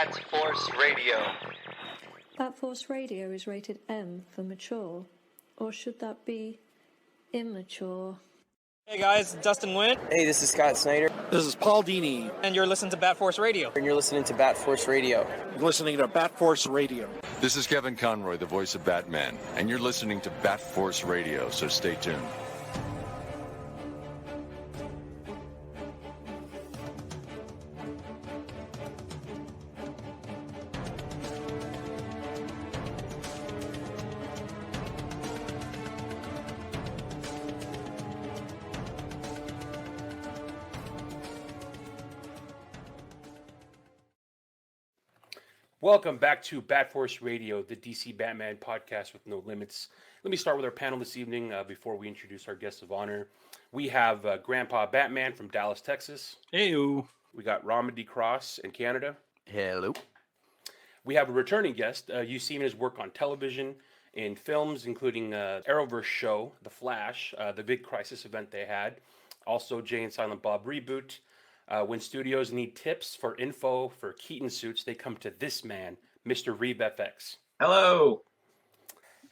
Bat Force Radio. Bat Force Radio is rated M for mature, or should that be immature? Hey guys, Dustin Nguyen. Hey, this is Scott Snyder. This is Paul Dini. And you're listening to Bat Force Radio. And you're listening to Bat Force Radio. You're listening to Bat Force Radio. This is Kevin Conroy, the voice of Batman, and you're listening to Bat Force Radio, so stay tuned. Welcome back to Bat Force Radio, the DC Batman podcast with no limits. Let me start with our panel this evening before we introduce our guest of honor. We have Grandpa Batman from Dallas, Texas. Heyo. We got Ramadi Cross in Canada. Hello. We have a returning guest. You've seen his work on television, in films, including Arrowverse show, The Flash, the big crisis event they had. Also, Jay and Silent Bob reboot. When studios need tips for info for Keaton suits, they come to this man, Mr. ReevzFX. Hello.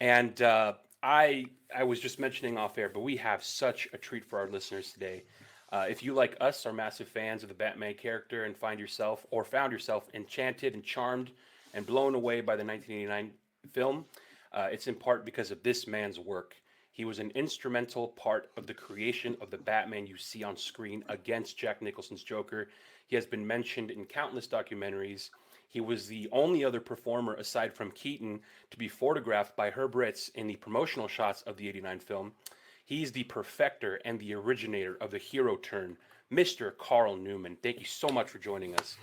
And I was just mentioning off air, but we have such a treat for our listeners today. If you, like us, are massive fans of the Batman character and found yourself enchanted and charmed and blown away by the 1989 film, it's in part because of this man's work. He was an instrumental part of the creation of the Batman you see on screen against Jack Nicholson's Joker. He has been mentioned in countless documentaries. He was the only other performer aside from Keaton to be photographed by Herb Ritts in the promotional shots of the 89 film. He's the perfecter and the originator of the hero turn, Mr. Carl Newman. Thank you so much for joining us.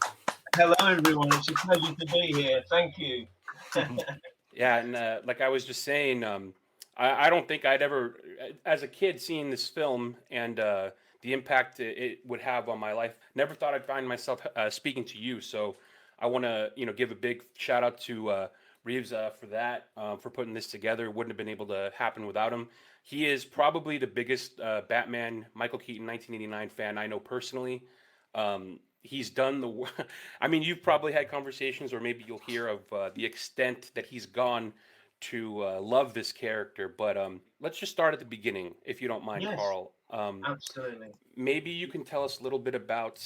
Hello, everyone. It's a pleasure to be here. Thank you. Yeah, and like I was just saying, I don't think I'd ever, as a kid, seeing this film and the impact it would have on my life, never thought I'd find myself speaking to you. So I want to, give a big shout out to Reeves for that, for putting this together. It wouldn't have been able to happen without him. He is probably the biggest Batman, Michael Keaton, 1989 fan I know personally. He's done I mean, you've probably had conversations, or maybe you'll hear of the extent that he's gone to love this character, but let's just start at the beginning, if you don't mind. Yes, Carl. Absolutely. Maybe you can tell us a little bit about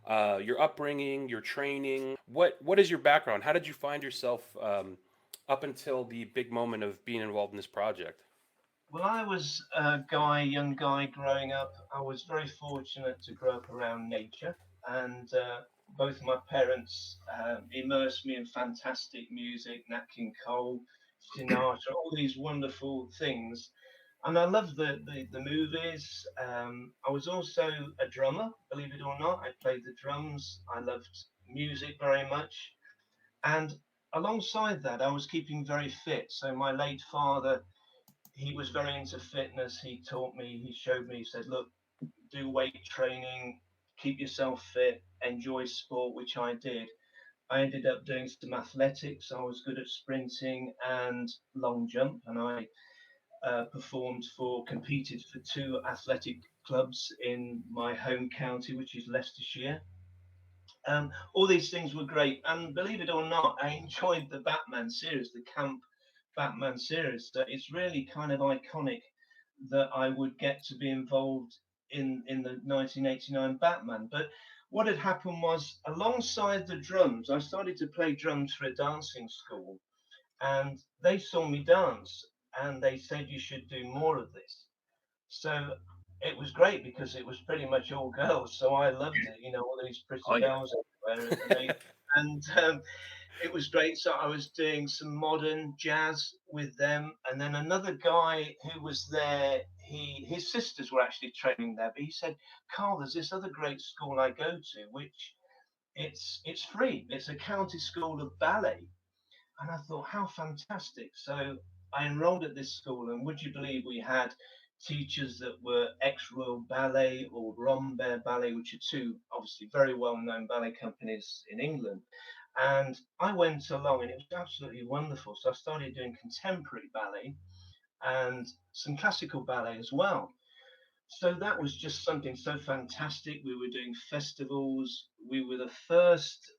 your upbringing, your training. What is your background? How did you find yourself up until the big moment of being involved in this project? Well, I was a young guy growing up. I was very fortunate to grow up around nature, and both my parents immersed me in fantastic music, Nat King Cole, Sinatra, all these wonderful things, and I loved the movies. I was also a drummer, believe it or not. I played the drums. I loved music very much, and alongside that, I was keeping very fit. So my late father, he was very into fitness. He taught me. He showed me. He said, "Look, do weight training, keep yourself fit, enjoy sport," which I did. I ended up doing some athletics. I was good at sprinting and long jump, and I competed for 2 athletic clubs in my home county, which is Leicestershire. All these things were great, and believe it or not, I enjoyed the Batman series, the camp Batman series. So it's really kind of iconic that I would get to be involved in the 1989 Batman. But what had happened was, alongside the drums, I started to play drums for a dancing school, and they saw me dance, and they said, "You should do more of this." So it was great because it was pretty much all girls, so I loved it. All these pretty girls everywhere, and it was great. So I was doing some modern jazz with them, and then another guy who was there, his sisters were actually training there, but he said, "Carl, there's this other great school I go to, which it's free. It's a county school of ballet." And I thought, how fantastic. So I enrolled at this school, and would you believe we had teachers that were ex-Royal Ballet or Rambert Ballet, which are 2 obviously very well-known ballet companies in England. And I went along, and it was absolutely wonderful. So I started doing contemporary ballet and some classical ballet as well. So that was just something so fantastic. We were doing festivals. We were the first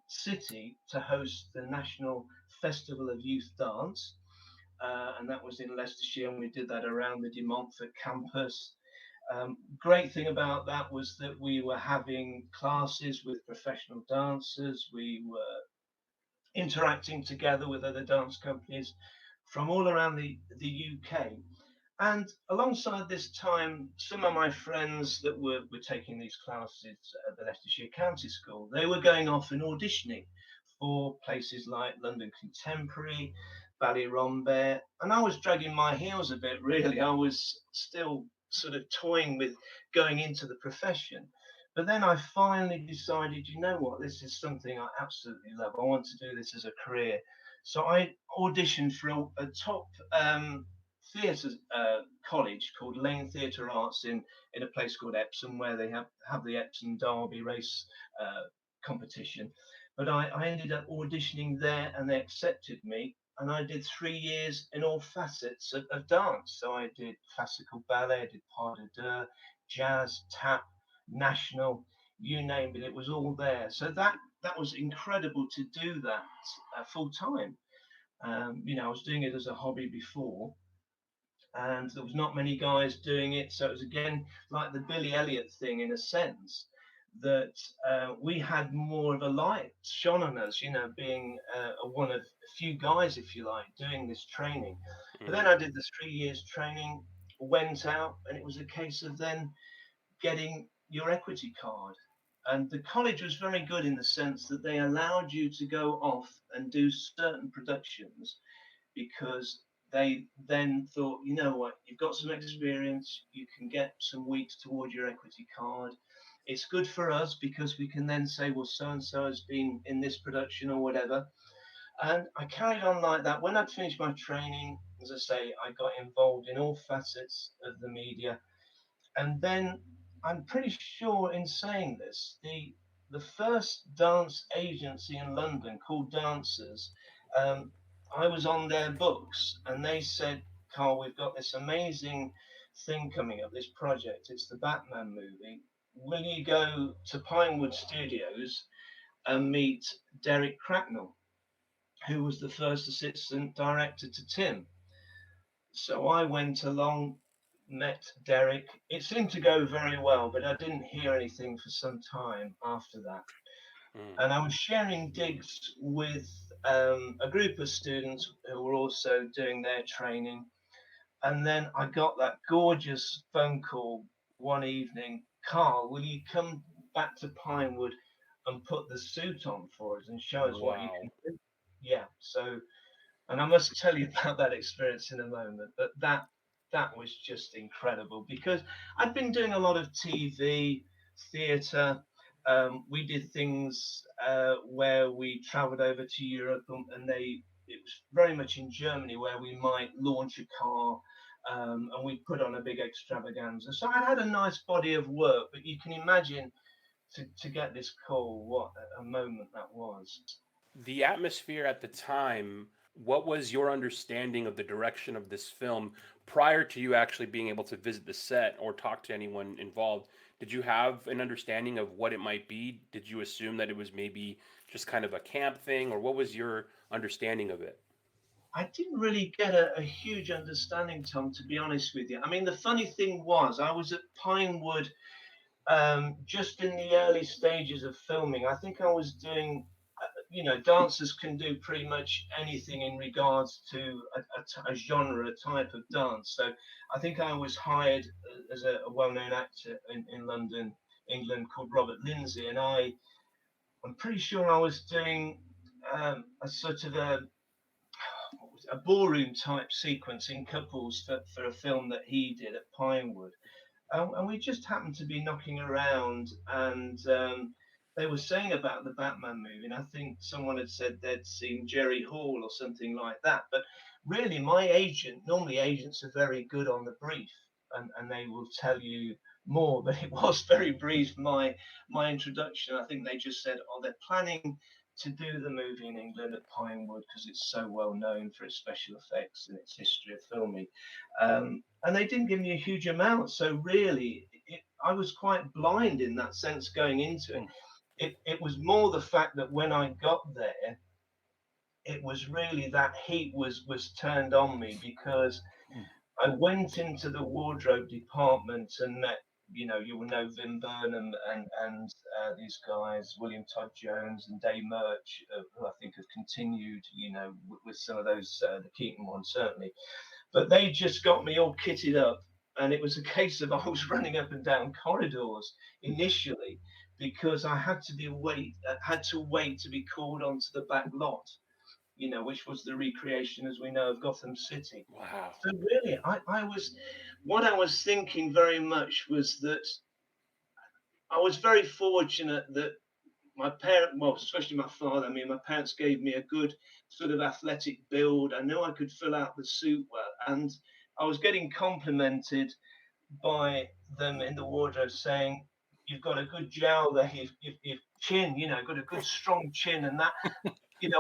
city to host the National Festival of Youth Dance. And that was in Leicestershire, and we did that around the De Montfort campus. Great thing about that was that we were having classes with professional dancers. We were interacting together with other dance companies from all around the UK. And alongside this time, some of my friends that were taking these classes at the Leicestershire County School, they were going off and auditioning for places like London Contemporary, Ballet Bat, and I was dragging my heels a bit, really. I was still sort of toying with going into the profession. But then I finally decided, you know what, this is something I absolutely love. I want to do this as a career. So I auditioned for a top theatre college called Lane Theatre Arts in a place called Epsom, where they have the Epsom Derby race competition. But I ended up auditioning there, and they accepted me. And I did 3 years in all facets of dance. So I did classical ballet, I did pas de deux, jazz, tap, national, you name it, it was all there. So that was incredible to do that full time. I was doing it as a hobby before, and there was not many guys doing it. So it was again like the Billy Elliot thing, in a sense, that we had more of a light shone on us, being one of a few guys, if you like, doing this training. But then I did the 3 years training, went out, and it was a case of then getting your equity card. And the college was very good in the sense that they allowed you to go off and do certain productions, because they then thought, you know what, you've got some experience, you can get some weeks toward your equity card. It's good for us because we can then say, well, so-and-so has been in this production or whatever. And I carried on like that. When I'd finished my training, as I say, I got involved in all facets of the media. And then I'm pretty sure in saying this, the first dance agency in London called Dancers, I was on their books, and they said, Carl, we've got this amazing thing coming up, this project. It's the Batman movie. Will you go to Pinewood Studios and meet Derek Cracknell, who was the first assistant director to Tim? So I went along, met Derek. It seemed to go very well, but I didn't hear anything for some time after that. And I was sharing digs with a group of students who were also doing their training. And then I got that gorgeous phone call one evening. Carl, will you come back to Pinewood and put the suit on for us and show us what you can do? Yeah. So, and I must tell you about that experience in a moment. But that was just incredible, because I'd been doing a lot of TV, theatre. We did things where we travelled over to Europe, and it was very much in Germany, where we might launch a car. And we put on a big extravaganza. So I had a nice body of work, but you can imagine to get this call, what a moment that was. The atmosphere at the time, what was your understanding of the direction of this film prior to you actually being able to visit the set or talk to anyone involved? Did you have an understanding of what it might be? Did you assume that it was maybe just kind of a camp thing, or what was your understanding of it? I didn't really get a huge understanding, Tom, to be honest with you. I mean, the funny thing was, I was at Pinewood just in the early stages of filming. I think I was doing, dancers can do pretty much anything in regards to a genre, a type of dance. So I think I was hired as a well-known actor in London, England, called Robert Lindsay. And I'm pretty sure I was doing a sort of a ballroom type sequence in couples for a film that he did at Pinewood. And we just happened to be knocking around, and they were saying about the Batman movie. And I think someone had said they'd seen Jerry Hall or something like that. But really, my agent, normally agents are very good on the brief, and they will tell you more, but it was very brief, my introduction. I think they just said, oh, they're planning to do the movie in England at Pinewood because it's so well known for its special effects and its history of filming. And they didn't give me a huge amount. So really, I was quite blind in that sense going into it. it was more the fact that when I got there, it was really that heat was turned on me, because I went into the wardrobe department and met, you will know Vim Burnham and these guys, William Todd Jones and Dave Murch, who I think have continued, with some of those, the Keaton ones certainly. But they just got me all kitted up, and it was a case of I was running up and down corridors initially, because I had to wait to be called onto the back lot, which was the recreation, as we know, of Gotham City. Wow. So really, what I was thinking very much was that I was very fortunate that my especially my father, my parents gave me a good sort of athletic build. I knew I could fill out the suit well, and I was getting complimented by them in the wardrobe saying, "You've got a good jowl there, you've chin, got a good strong chin," and that.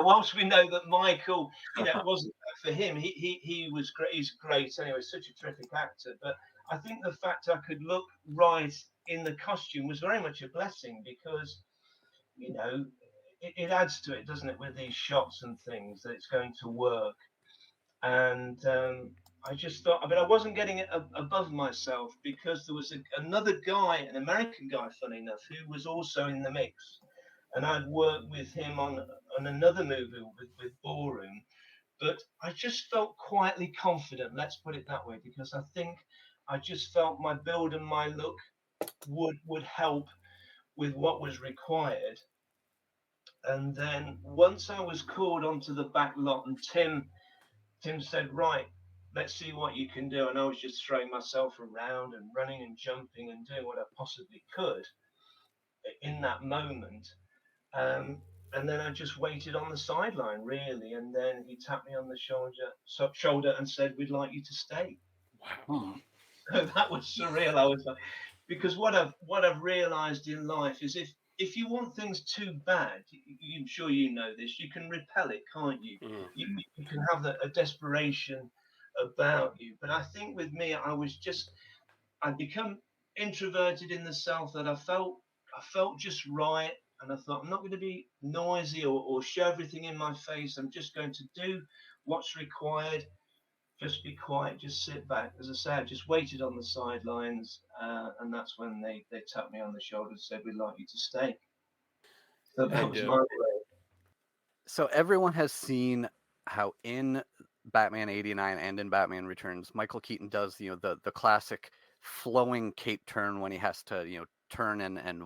Whilst we know that Michael, it wasn't for him, he was great. He's great anyway, such a terrific actor. But I think the fact I could look right in the costume was very much a blessing, because, it adds to it, doesn't it, with these shots and things, that it's going to work. And I just thought, I wasn't getting it above myself, because there was another guy, an American guy, funny enough, who was also in the mix. And I'd worked with him on another movie with Ballroom, but I just felt quietly confident, let's put it that way, because I think I just felt my build and my look would help with what was required. And then once I was called onto the back lot, and Tim said, "Right, let's see what you can do," and I was just throwing myself around and running and jumping and doing what I possibly could in that moment. And then I just waited on the sideline, really. And then he tapped me on the shoulder and said, "We'd like you to stay." Wow. So that was surreal. I was like, because what I've realized in life is, if you want things too bad, I'm sure you know this, you can repel it, can't you? You can have a desperation about you. But I think with me, I'd become introverted in the self that I felt just right. And I thought, I'm not going to be noisy or show everything in my face. I'm just going to do what's required. Just be quiet, just sit back. As I say, I just waited on the sidelines, and that's when they tapped me on the shoulder and said, "We'd like you to stay." So that was my way. So everyone has seen how in Batman 89 and in Batman Returns, Michael Keaton does, the classic flowing cape turn when he has to, turn and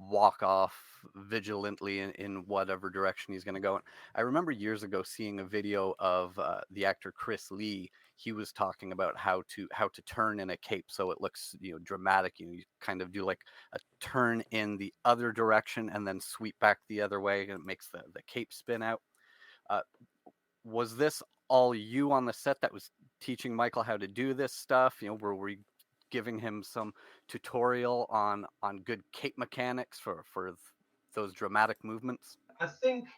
walk off vigilantly in whatever direction he's going to go. And I remember years ago seeing a video of the actor Chris Lee. He was talking about how to turn in a cape so it looks dramatic. You kind of do like a turn in the other direction and then sweep back the other way, and it makes the cape spin out. Was this all you on the set that was teaching Michael how to do this stuff? Were we giving him some tutorial on good cape mechanics for those dramatic movements? I think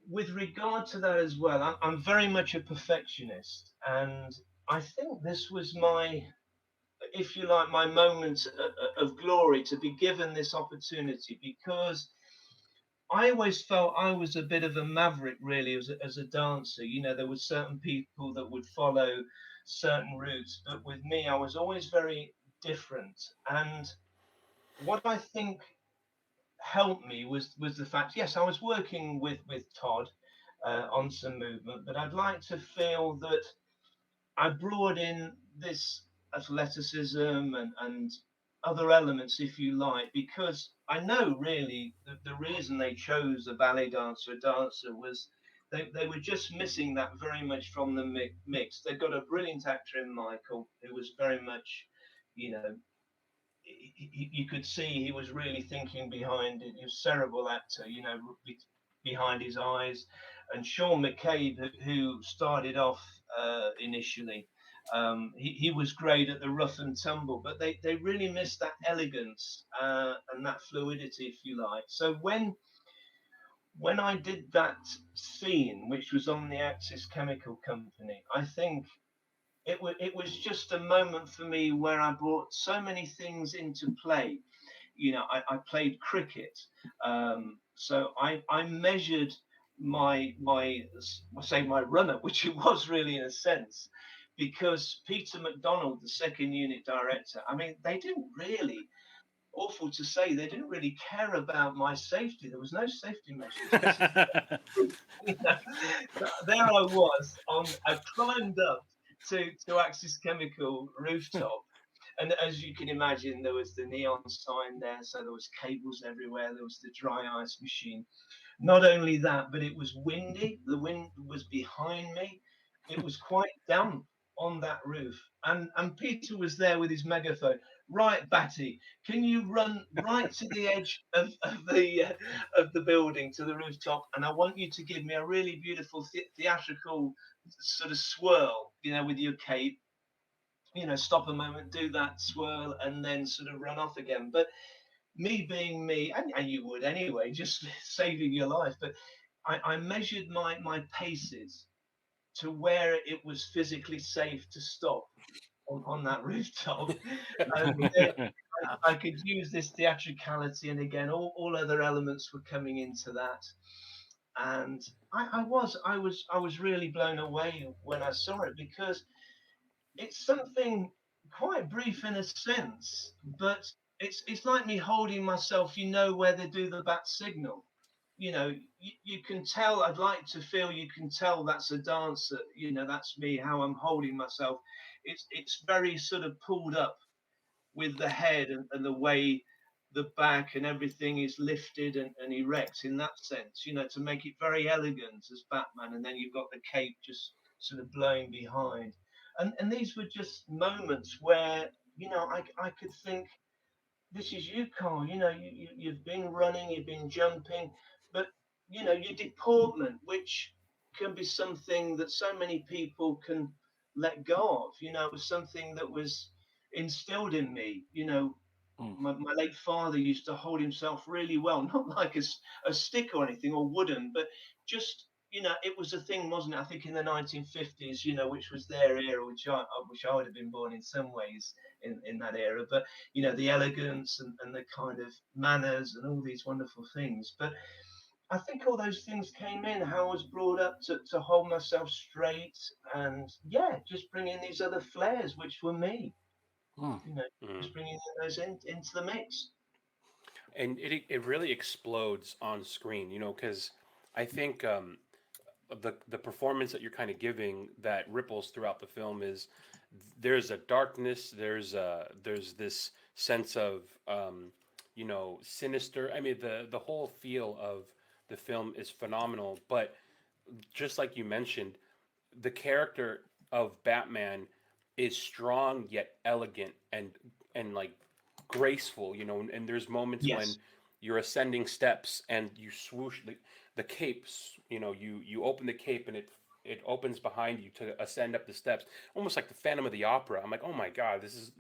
with regard to that as well, I'm very much a perfectionist, and I think this was my, if you like, my moment of glory to be given this opportunity, because I always felt I was a bit of a maverick, really, as a dancer. There were certain people that would follow certain routes, but with me, I was always very different. And what I think helped me was the fact, yes, I was working with Todd on some movement, but I'd like to feel that I brought in this athleticism and other elements, if you like, because I know really the reason they chose a ballet dancer, was they were just missing that very much from the mix. They've got a brilliant actor in Michael, who was very much, you could see he was really thinking behind it. He was a cerebral actor, behind his eyes. And Sean McCabe, who started off initially, he was great at the rough and tumble, but they really missed that elegance and that fluidity, if you like. So when I did that scene, which was on the Axis Chemical Company, I think it was just a moment for me where I brought so many things into play. I played cricket, so I measured my runner, which it was really in a sense, because Peter McDonald, the second unit director, I mean, they didn't really, awful to say, they didn't really care about my safety. There was no safety measures. You know, there I was I climbed up to Axis Chemical rooftop. And as you can imagine, there was the neon sign there, so there was cables everywhere. There was the dry ice machine. Not only that, but it was windy. The wind was behind me. It was quite damp on that roof. And Peter was there with his megaphone. Right, Batty, can you run right to the edge of the building, to the rooftop? And I want you to give me a really beautiful theatrical sort of swirl, with your cape. Stop a moment, do that swirl, and then sort of run off again. But me being me, and you would anyway, just saving your life. But I measured my paces to where it was physically safe to stop on that rooftop. And I could use this theatricality, and again, all other elements were coming into that. And I was really blown away when I saw it, because it's something quite brief in a sense, but it's like me holding myself, where they do the bat signal. You can tell, I'd like to feel you can tell that's a dancer, that's me, how I'm holding myself. It's very sort of pulled up with the head, and the way the back and everything is lifted and erect in that sense, to make it very elegant as Batman. And then you've got the cape just sort of blowing behind. And these were just moments where, I could think, this is you, Carl. You've been running, you've been jumping, but, your deportment, which can be something that so many people can let go of, it was something that was instilled in me. My late father used to hold himself really well, not like a stick or anything, or wooden, but just, it was a thing, wasn't it? I think in the 1950s, which was their era, which I would have been born in some ways in that era. But, the elegance and the kind of manners and all these wonderful things. But I think all those things came in, how I was brought up to hold myself straight, and just bring in these other flares, which were me. Just bringing those into the mix. And it really explodes on screen, because I think the performance that you're kind of giving that ripples throughout the film is, there's a darkness, there's this sense of sinister. I mean, the whole feel of the film is phenomenal. But just like you mentioned, the character of Batman is strong yet elegant and like graceful, and there's moments when you're ascending steps and you swoosh the capes, you open the cape and it opens behind you to ascend up the steps, almost like the Phantom of the Opera. I'm like, oh my God, this is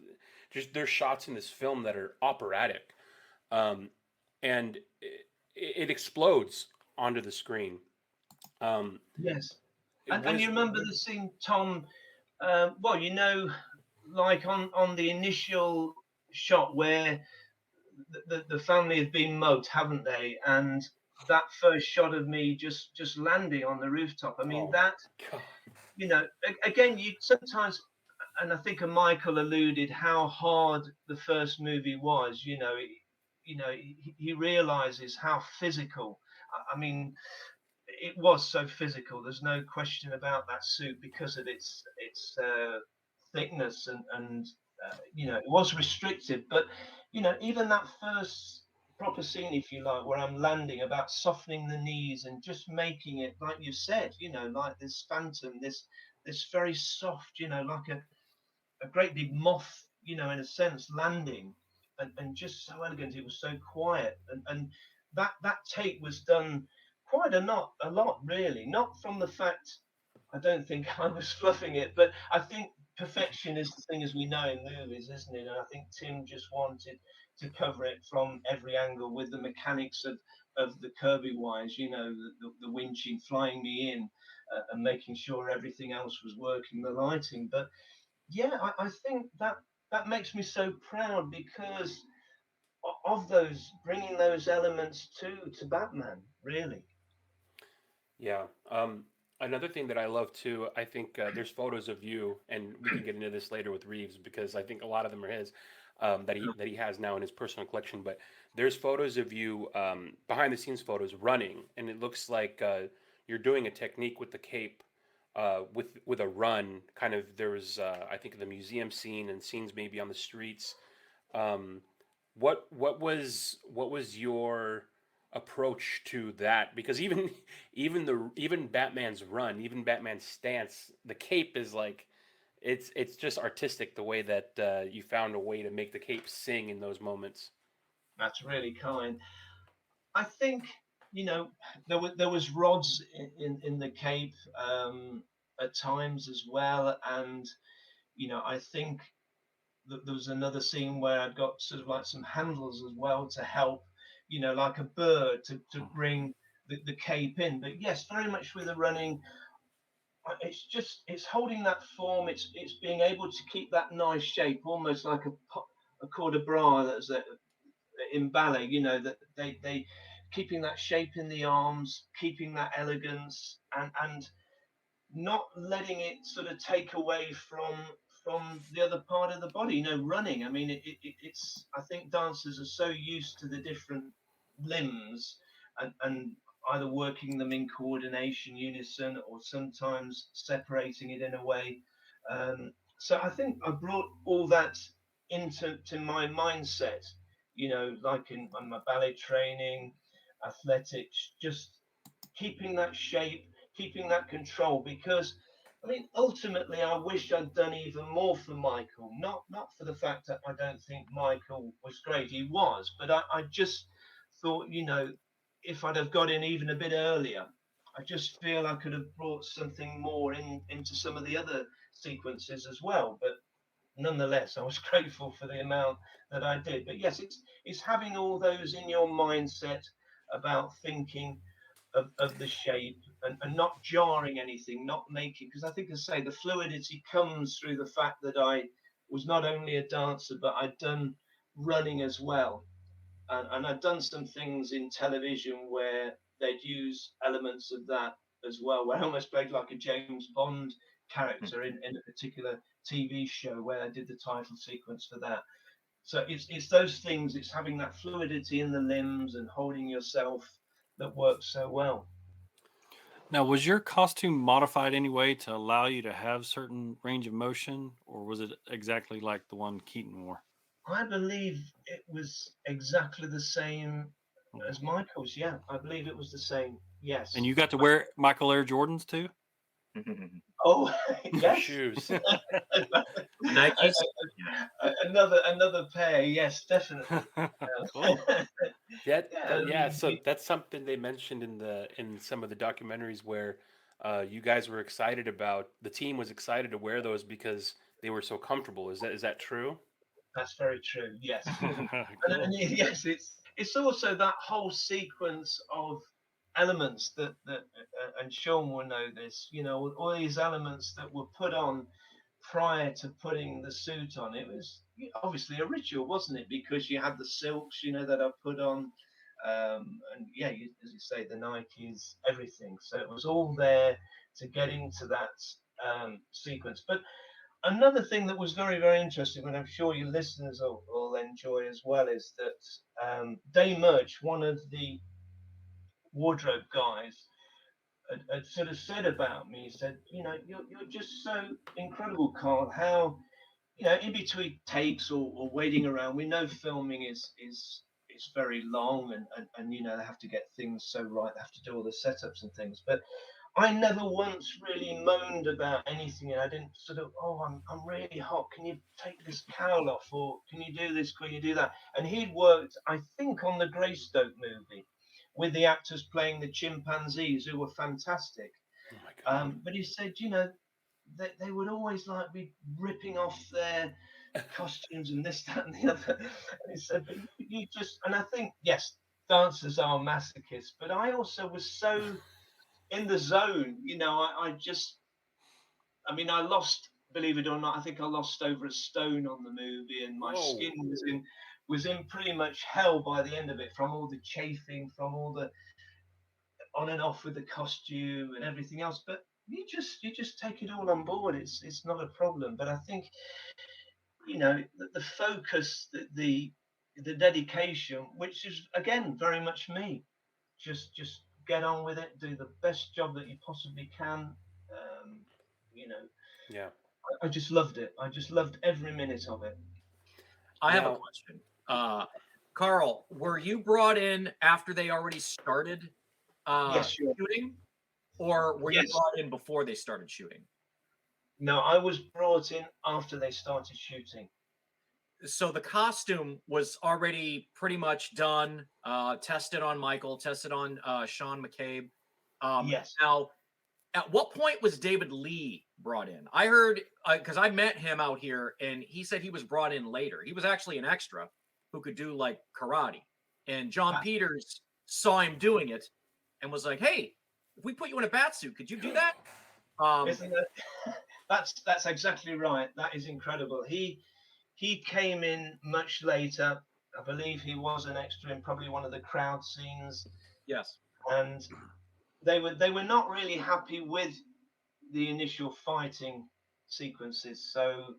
just, there's shots in this film that are operatic, and it explodes onto the screen. Yes. And you remember the scene, Tom, like on the initial shot where the family have been mugged, haven't they? And that first shot of me just landing on the rooftop. I mean, again, you sometimes, and I think Michael alluded how hard the first movie was. He realizes how physical. I mean, it was so physical. There's no question about that suit, because of its thickness, and it was restricted. But even that first proper scene, if you like, where I'm landing, about softening the knees and just making it, like you said, like this phantom, this very soft, like a great big moth, in a sense, landing, and just so elegant. It was so quiet, and that take was done quite a lot, really. Not from the fact, I don't think I was fluffing it, but I think perfection is the thing, as we know in movies, isn't it? And I think Tim just wanted to cover it from every angle, with the mechanics of the Kirby wires, the winching, flying me in, and making sure everything else was working, the lighting. But I think that makes me so proud, because of those, bringing those elements to Batman, really. Yeah. Another thing that I love too, I think there's photos of you, and we can get into this later with Reeves because I think a lot of them are his that he has now in his personal collection. But there's photos of you behind the scenes photos running, and it looks like you're doing a technique with the cape with a run. Kind of there was I think the museum scene and scenes maybe on the streets. Um, what was your approach to that? Because even Batman's run, even Batman's stance, the cape is like it's just artistic the way that you found a way to make the cape sing in those moments. That's really kind. I think, there was rods in the cape at times as well, and I think that there was another scene where I'd got sort of like some handles as well to help, like a bird to bring the cape in. But yes, very much with the running, it's holding that form. It's being able to keep that nice shape, almost like a corps de bras that's in ballet. That they keeping that shape in the arms, keeping that elegance, and not letting it sort of take away from the other part of the body. Running. I mean, it's. I think dancers are so used to the different limbs, and either working them in coordination, unison, or sometimes separating it in a way. So I think I brought all that into my mindset. Like in my ballet training, athletics, just keeping that shape, keeping that control. Because I mean, ultimately, I wish I'd done even more for Michael. Not for the fact that I don't think Michael was great. He was, but I just thought, if I'd have got in even a bit earlier, I just feel I could have brought something more into some of the other sequences as well. But nonetheless, I was grateful for the amount that I did. But yes, it's having all those in your mindset about thinking of the shape, and not jarring anything, not making, because I think, as I say, the fluidity comes through the fact that I was not only a dancer, but I'd done running as well. And I'd done some things in television where they'd use elements of that as well, where I almost played like a James Bond character in a particular TV show where I did the title sequence for that. So it's those things. It's having that fluidity in the limbs and holding yourself that works so well. Now, was your costume modified anyway to allow you to have certain range of motion, or was it exactly like the one Keaton wore? I believe it was exactly the same as Michael's. Yeah, I believe it was the same. Yes. And you got to wear Michael Air Jordans too? Oh, yes. Shoes. Nikes. Another pair. Yes, definitely. Cool. Yeah. So that's something they mentioned in some of the documentaries where you guys were excited about. The team was excited to wear those because they were so comfortable. Is that true? That's very true. Yes. Cool. And yes, it's also that whole sequence of elements that and Sean will know this. All these elements that were put on prior to putting the suit on. It was obviously a ritual, wasn't it? Because you had the silks, that I put on, and yeah, as you say, the Nikes, everything. So it was all there to get into that sequence. But another thing that was very, very interesting, and I'm sure your listeners will enjoy as well, is that Dave Murch, one of the wardrobe guys, had sort of said about me. He said, you're just so incredible, Carl. How, in between takes or waiting around, we know filming is very long, and they have to get things so right. They have to do all the setups and things. But I never once really moaned about anything, and I didn't sort of, oh, I'm really hot. Can you take this cowl off, or can you do this? Can you do that? And he'd worked, I think, on the Greystoke movie with the actors playing the chimpanzees, who were fantastic. Oh my God. But he said, they would always like be ripping off their costumes and this, that, and the other. And he said, but you just, and I think, yes, dancers are masochists, but I also was so in the zone, I lost, believe it or not, I think I lost over a stone on the movie, and my Whoa. skin was in was in pretty much hell by the end of it, from all the chafing, from all the on and off with the costume and everything else. But you just take it all on board. It's not a problem. But I think, you know, the focus, the dedication, which is again very much me. Just get on with it, do the best job that you possibly can. You know, Yeah. I just loved it. I just loved every minute of it. I have a question. Carl, were you brought in after they already started Yes, sure. shooting, or were you brought in before they started shooting? No, I was brought in after they started shooting. So the costume was already pretty much done, tested on Michael, tested on Sean McCabe. Yes. Now, at what point was David Lee brought in? I heard, because I met him out here, and he said he was brought in later. He was actually an extra who could do like karate. And John Peters saw him doing it and was like, "Hey, if we put you in a bat suit, could you do that?" Isn't that, that's exactly right. That is incredible. He came in much later. I believe he was an extra in probably one of the crowd scenes. Yes. And they were not really happy with the initial fighting sequences. So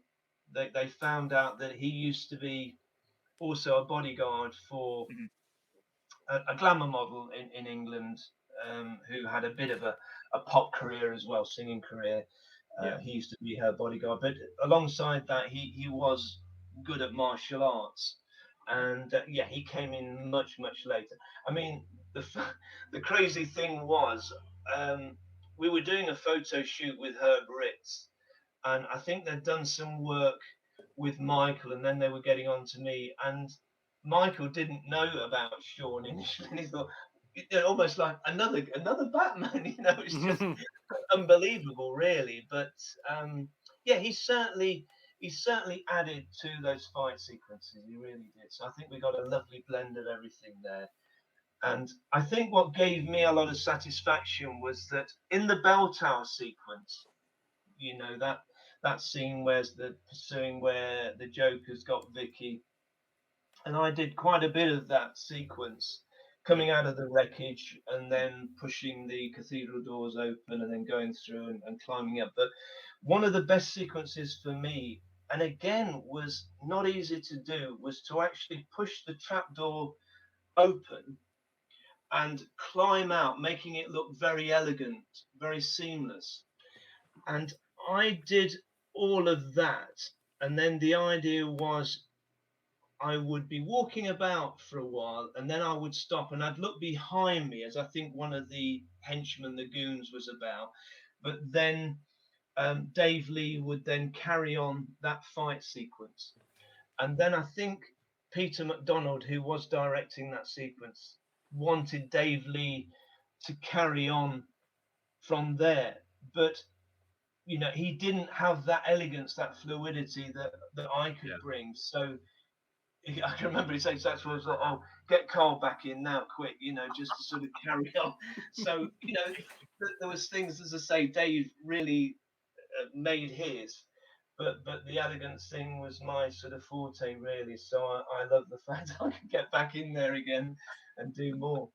they found out that he used to be also a bodyguard for a glamour model in England, who had a bit of a pop career as well, singing career. He used to be her bodyguard, but alongside that, he was good at martial arts, and he came in much later. I mean, the crazy thing was, we were doing a photo shoot with Herb Ritz, and I think they'd done some work with Michael, and then they were getting on to me, and Michael didn't know about Sean initially, and he thought, almost like another Batman, you know. It's just unbelievable, really. But he certainly added to those fight sequences. He really did. So I think we got a lovely blend of everything there. And I think what gave me a lot of satisfaction was that in the bell tower sequence, you know, that scene where's the pursuing, where the Joker's got Vicky, and I did quite a bit of that sequence, coming out of the wreckage and then pushing the cathedral doors open and then going through and climbing up. But one of the best sequences for me, and again was not easy to do, was to actually push the trapdoor open and climb out, making it look very elegant, very seamless. And I did all of that. And then the idea was, I would be walking about for a while, and then I would stop and I'd look behind me, as I think one of the henchmen, the goons, was about. But then Dave Lee would then carry on that fight sequence. And then I think Peter McDonald, who was directing that sequence, wanted Dave Lee to carry on from there. But, you know, he didn't have that elegance, that fluidity that I could bring. So I can remember he said that was like, "Oh, get Carl back in now, quick!" You know, just to sort of carry on. So, you know, there was things, as I say, Dave really made his, but the elegance thing was my sort of forte, really. So I love the fact I could get back in there again and do more.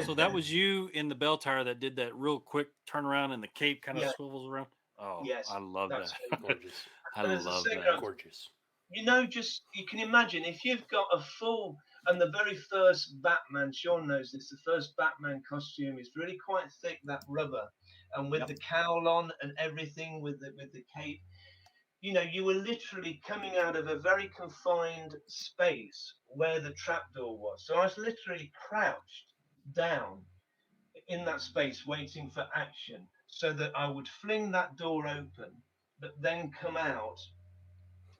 So that was you in the bell tower that did that real quick turnaround and the cape kind of swivels around. Oh, yes, I love that. Gorgeous. I love that. Gorgeous. You know, just you can imagine if you've got a full, and the very first Batman, Sean knows this, the first Batman costume is really quite thick, that rubber, and with the cowl on and everything, with the cape, you know, you were literally coming out of a very confined space where the trapdoor was. So I was literally crouched down in that space waiting for action, so that I would fling that door open, but then come out.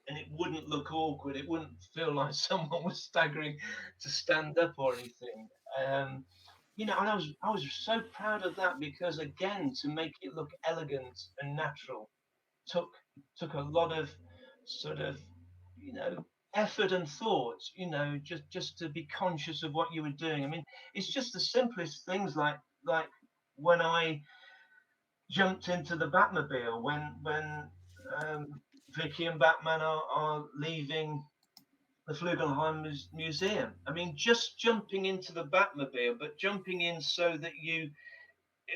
And it wouldn't look awkward. It wouldn't feel like someone was staggering to stand up or anything. You know, and I was so proud of that, because again, to make it look elegant and natural took a lot of sort of, you know, effort and thought. You know, just to be conscious of what you were doing. I mean, it's just the simplest things, like when I jumped into the Batmobile, when Vicky and Batman are leaving the Flugelheim Museum. I mean, just jumping into the Batmobile, but jumping in so that it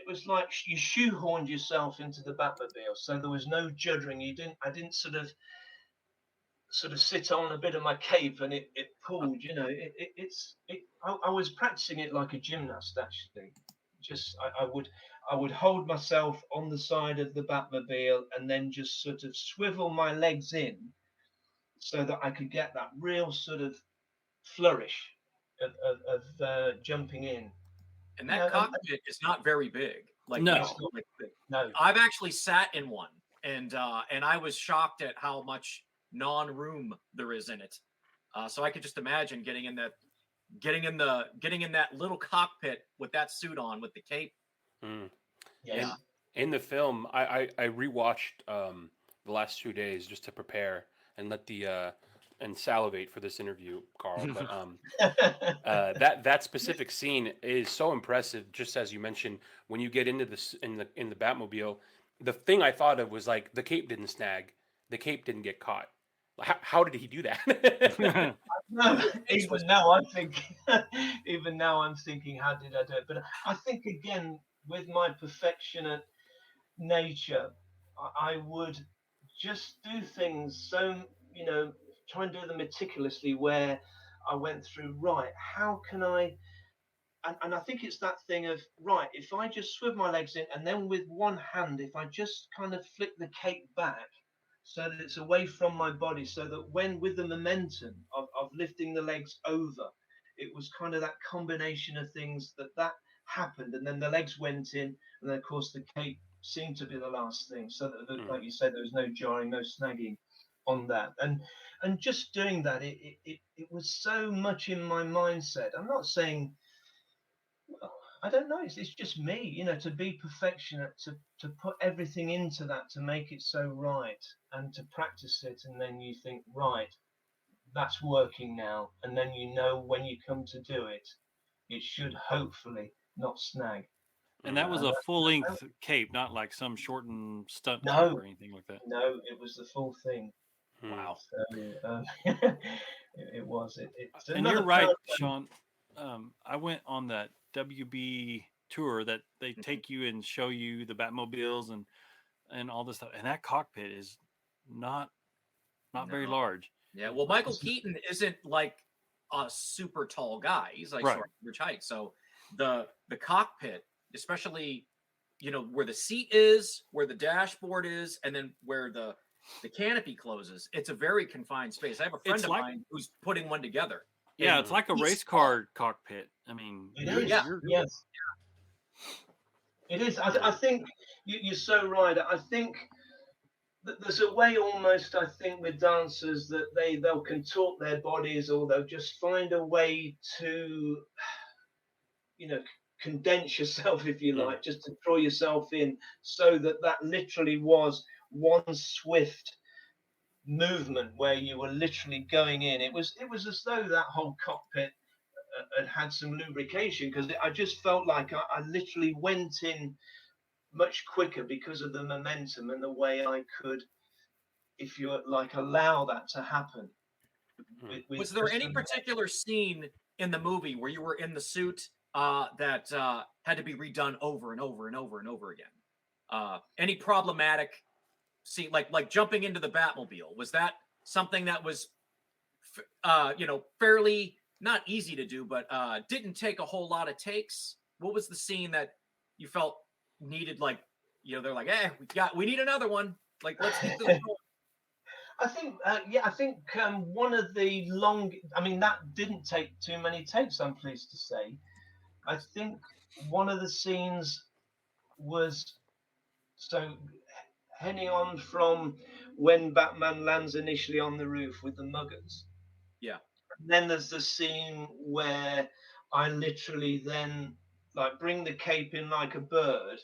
was like you shoehorned yourself into the Batmobile, so there was no juddering. I didn't sort of sit on a bit of my cape and it pulled. I was practicing it like a gymnast actually. Just I would hold myself on the side of the Batmobile and then just sort of swivel my legs in so that I could get that real sort of flourish of jumping in. And that cockpit is not very big. Like no, no. I've actually sat in one, and I was shocked at how much non-room there is in it. So I could just imagine getting in that little cockpit with that suit on with the cape. Mm. Yeah. In the film, I rewatched the last 2 days just to prepare and let the and salivate for this interview, Carl. But that specific scene is so impressive. Just as you mentioned, when you get into this in the Batmobile, the thing I thought of was like the cape didn't snag, the cape didn't get caught. How did he do that? Even now I'm thinking, how did I do it? But I think again, with my perfectionist nature, I would just do things so, try and do them meticulously, where I went through, right, how can I, and I think it's that thing of, right, if I just swivel my legs in and then with one hand, if I just kind of flick the cape back so that it's away from my body, so that when with the momentum of lifting the legs over, it was kind of that combination of things that happened, and then the legs went in, and then of course the cape seemed to be the last thing, so that like you said, there was no jarring, no snagging on that, and just doing that, it was so much in my mindset. I'm not saying, well, I don't know, it's just me, to be perfectionist, to put everything into that, to make it so right, and to practice it, and then you think, right, that's working now, and then when you come to do it, it should hopefully not snag. And that was a full-length cape, not like some shortened stunt cape or anything like that. No, it was the full thing. Wow. So, it was. And you're right, Sean. I went on that WB tour that they take you and show you the Batmobiles and all this stuff. And that cockpit is not very large. Yeah, well, Michael Keaton isn't like a super tall guy. He's like sort of average height. So the cockpit, especially, where the seat is, where the dashboard is, and then where the canopy closes, it's a very confined space. I have a friend of mine who's putting one together. Yeah, it's like a race car cockpit. I mean, it is. Yes. It is. I think you're so right. I think that there's a way almost, I think, with dancers that they'll contort their bodies, or they'll just find a way to, condense yourself, if you like, just to draw yourself in, so that literally was one swift movement where you were literally going in. It was as though that whole cockpit had some lubrication, because I just felt like I literally went in much quicker because of the momentum and the way I could, if you like, allow that to happen. Was there any particular scene in the movie where you were in the suit that had to be redone over and over and over and over again? Any problematic scene, like jumping into the Batmobile? Was that something that was, fairly not easy to do, but didn't take a whole lot of takes? What was the scene that you felt needed? Like, they're like, we need another one. Like, let's keep this going. I think one of the that didn't take too many takes, I'm pleased to say. I think one of the scenes was, so heading on from when Batman lands initially on the roof with the muggers. Yeah. And then there's the scene where I literally then bring the cape in like a bird,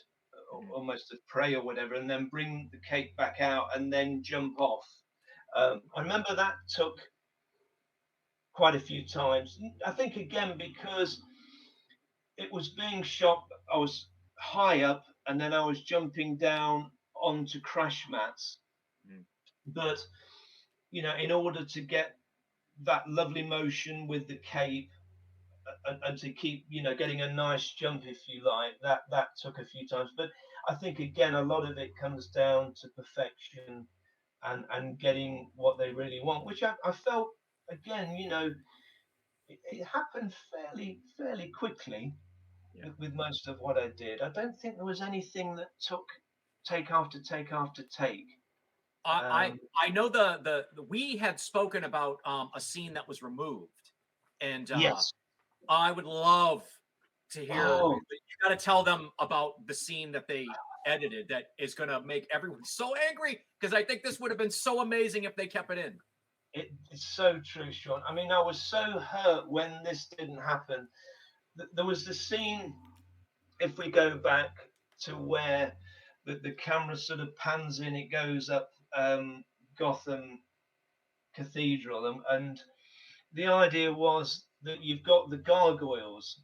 almost a prey or whatever, and then bring the cape back out and then jump off. I remember that took quite a few times. I think again because it was being shot, I was high up and then I was jumping down onto crash mats. But in order to get that lovely motion with the cape, and to keep, getting a nice jump, if you like, that took a few times. But I think again, a lot of it comes down to perfection and getting what they really want, which I felt again, it happened fairly quickly. Yeah. With most of what I did, I don't think there was anything that took take after take after take. I know we had spoken about a scene that was removed, and Yes. I would love to hear. Oh, You got to tell them about the scene that they edited that is going to make everyone so angry, because I think this would have been so amazing if they kept it in. it's so true, Sean. I mean, I was so hurt when this didn't happen. There was the scene, if we go back to where the camera sort of pans in, it goes up Gotham Cathedral, and the idea was that you've got the gargoyles,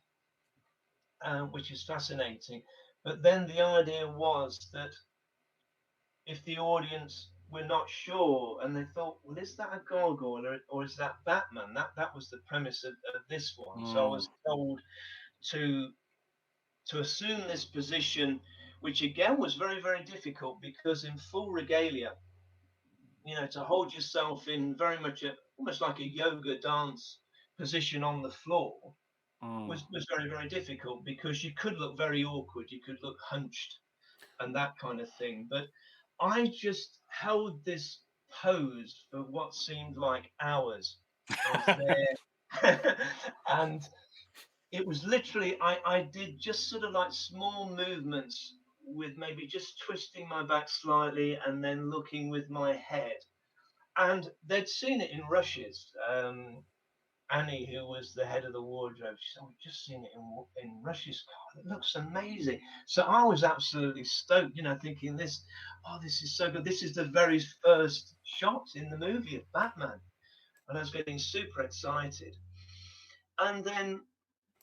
which is fascinating. But then the idea was that if the audience were not sure and they thought, well, is that a gargoyle or is that Batman? That was the premise of this one. So I was told to assume this position, which again was very difficult, because in full regalia, to hold yourself in very much almost like a yoga dance position on the floor was very difficult, because you could look very awkward, you could look hunched and that kind of thing. But I just held this pose for what seemed like hours. I was there and it was literally, I did just sort of like small movements with maybe just twisting my back slightly and then looking with my head. And they'd seen it in rushes. Annie, who was the head of the wardrobe, she said, "We've just seen it in Rush's car. It looks amazing." So I was absolutely stoked, thinking this is so good. This is the very first shot in the movie of Batman, and I was getting super excited. And then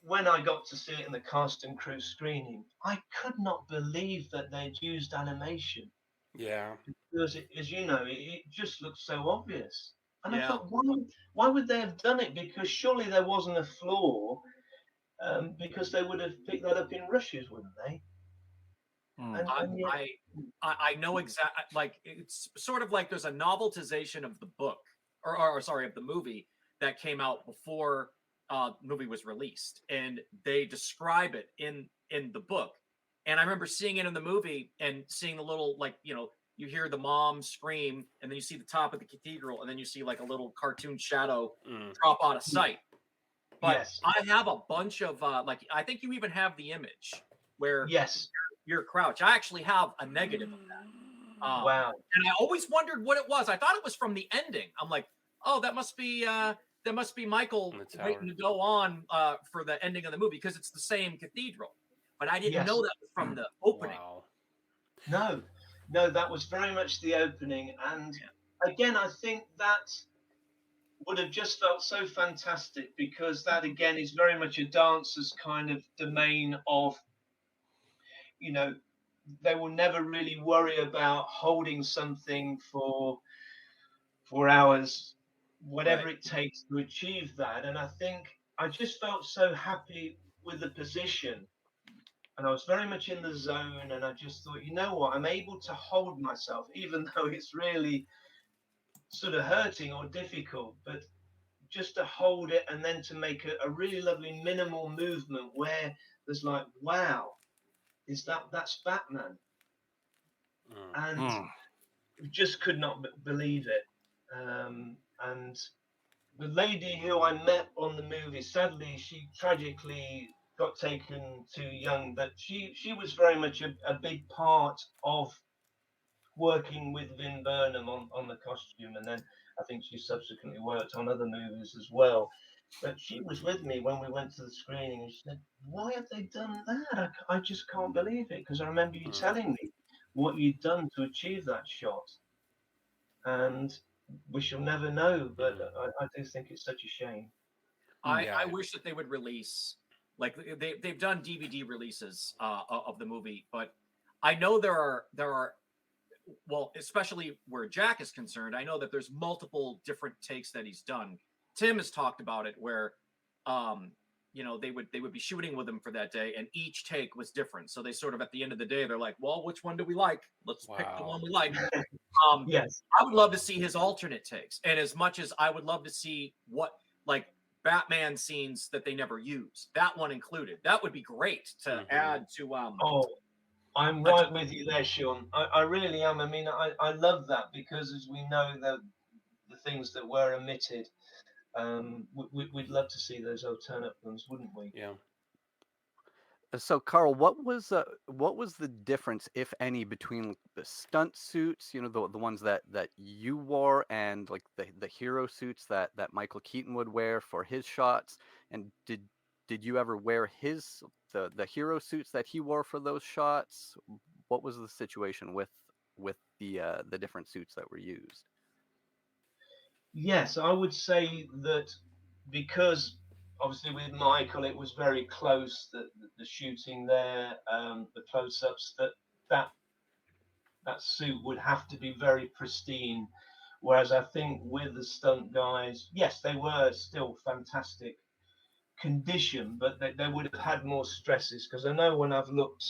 when I got to see it in the cast and crew screening, I could not believe that they'd used animation. Yeah. Because as you know, it just looked so obvious. And I Yeah. thought, why would they have done it? Because surely there wasn't a flaw, because they would have picked that up in rushes, wouldn't they? And yet, I know exactly. Like, it's sort of like there's a novelization of the book, or sorry, of the movie that came out before the movie was released, and they describe it in the book. And I remember seeing it in the movie and seeing the little, like, you hear the mom scream, and then you see the top of the cathedral, and then you see like a little cartoon shadow drop out of sight. But yes, I have a bunch of like, I think you even have the image where yes, you're crouched. I actually have a negative of that. wow, And I always wondered what it was. I thought it was from the ending. I'm like, oh, that must be Michael waiting to go on for the ending of the movie, because it's the same cathedral. But I didn't know that was from the opening. Wow. No, that was very much the opening. And again, I think that would have just felt so fantastic, because that again is very much a dancer's kind of domain of, they will never really worry about holding something for hours, whatever it takes to achieve that. And I think I just felt so happy with the position, and I was very much in the zone, and I just thought, you know what, I'm able to hold myself, even though it's really sort of hurting or difficult, but just to hold it and then to make a really lovely minimal movement where there's like, wow, that's Batman. And just could not believe it. And the lady who I met on the movie, sadly, she tragically got taken too young, but she was very much a big part of working with Vin Burnham on the costume, and then I think she subsequently worked on other movies as well. But she was with me when we went to the screening, and she said, "Why have they done that? I just can't believe it, because I remember you telling me what you'd done to achieve that shot, and we shall never know." But I do think it's such a shame. I wish that they would release, like, they've done DVD releases of the movie, but I know there are well, especially where Jack is concerned, I know that there's multiple different takes that he's done. Tim has talked about it where, they would be shooting with him for that day, and each take was different. So they sort of at the end of the day, they're like, well, which one do we like? Let's pick the one we like. Yes. I would love to see his alternate takes, and as much as I would love to see what like Batman scenes that they never use, that one included, that would be great to add to. Oh, I'm right with you there, Sean. I really am. I mean, I love that because, as we know, the things that were omitted, we'd love to see those alternate ones, wouldn't we? Yeah. So, Carl, what was the difference, if any, between the stunt suits, the ones that you wore, and like the hero suits that Michael Keaton would wear for his shots? And did you ever wear the hero suits that he wore for those shots? What was the situation with the different suits that were used? Yes, I would say that because obviously with Michael it was very close, the shooting there, the close-ups, that suit would have to be very pristine. Whereas I think with the stunt guys, yes, they were still fantastic condition, but they would have had more stresses, because I know when I've looked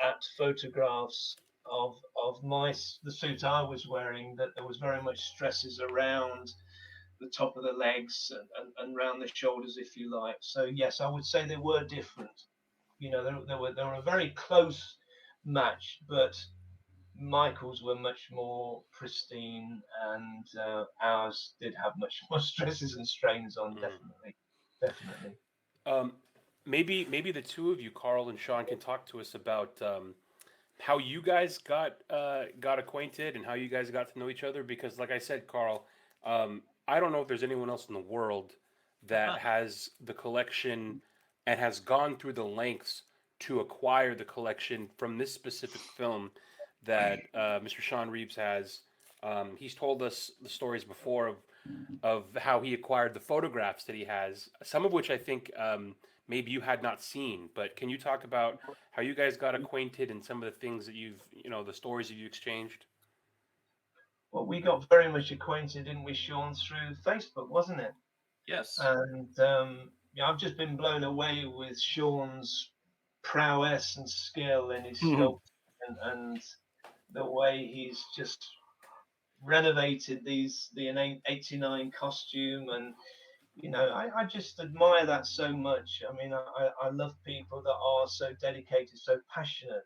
at photographs of the suit I was wearing, that there was very much stresses around the top of the legs and around the shoulders, if you like. So yes, I would say they were different. They were a very close match, but Michael's were much more pristine, and ours did have much more stresses and strains on. Definitely. Maybe the two of you, Carl and Sean, can talk to us about how you guys got acquainted and how you guys got to know each other. Because, like I said, Carl, I don't know if there's anyone else in the world that has the collection and has gone through the lengths to acquire the collection from this specific film that Mr. Sean Reeves has. He's told us the stories before of how he acquired the photographs that he has, some of which I think maybe you had not seen. But can you talk about how you guys got acquainted and some of the things that the stories that you exchanged? Well, we got very much acquainted, didn't we, Sean, through Facebook, wasn't it? Yes. And I've just been blown away with Sean's prowess and skill in his sculpting, and the way he's just renovated the 89 costume. And I just admire that so much. I mean, I love people that are so dedicated, so passionate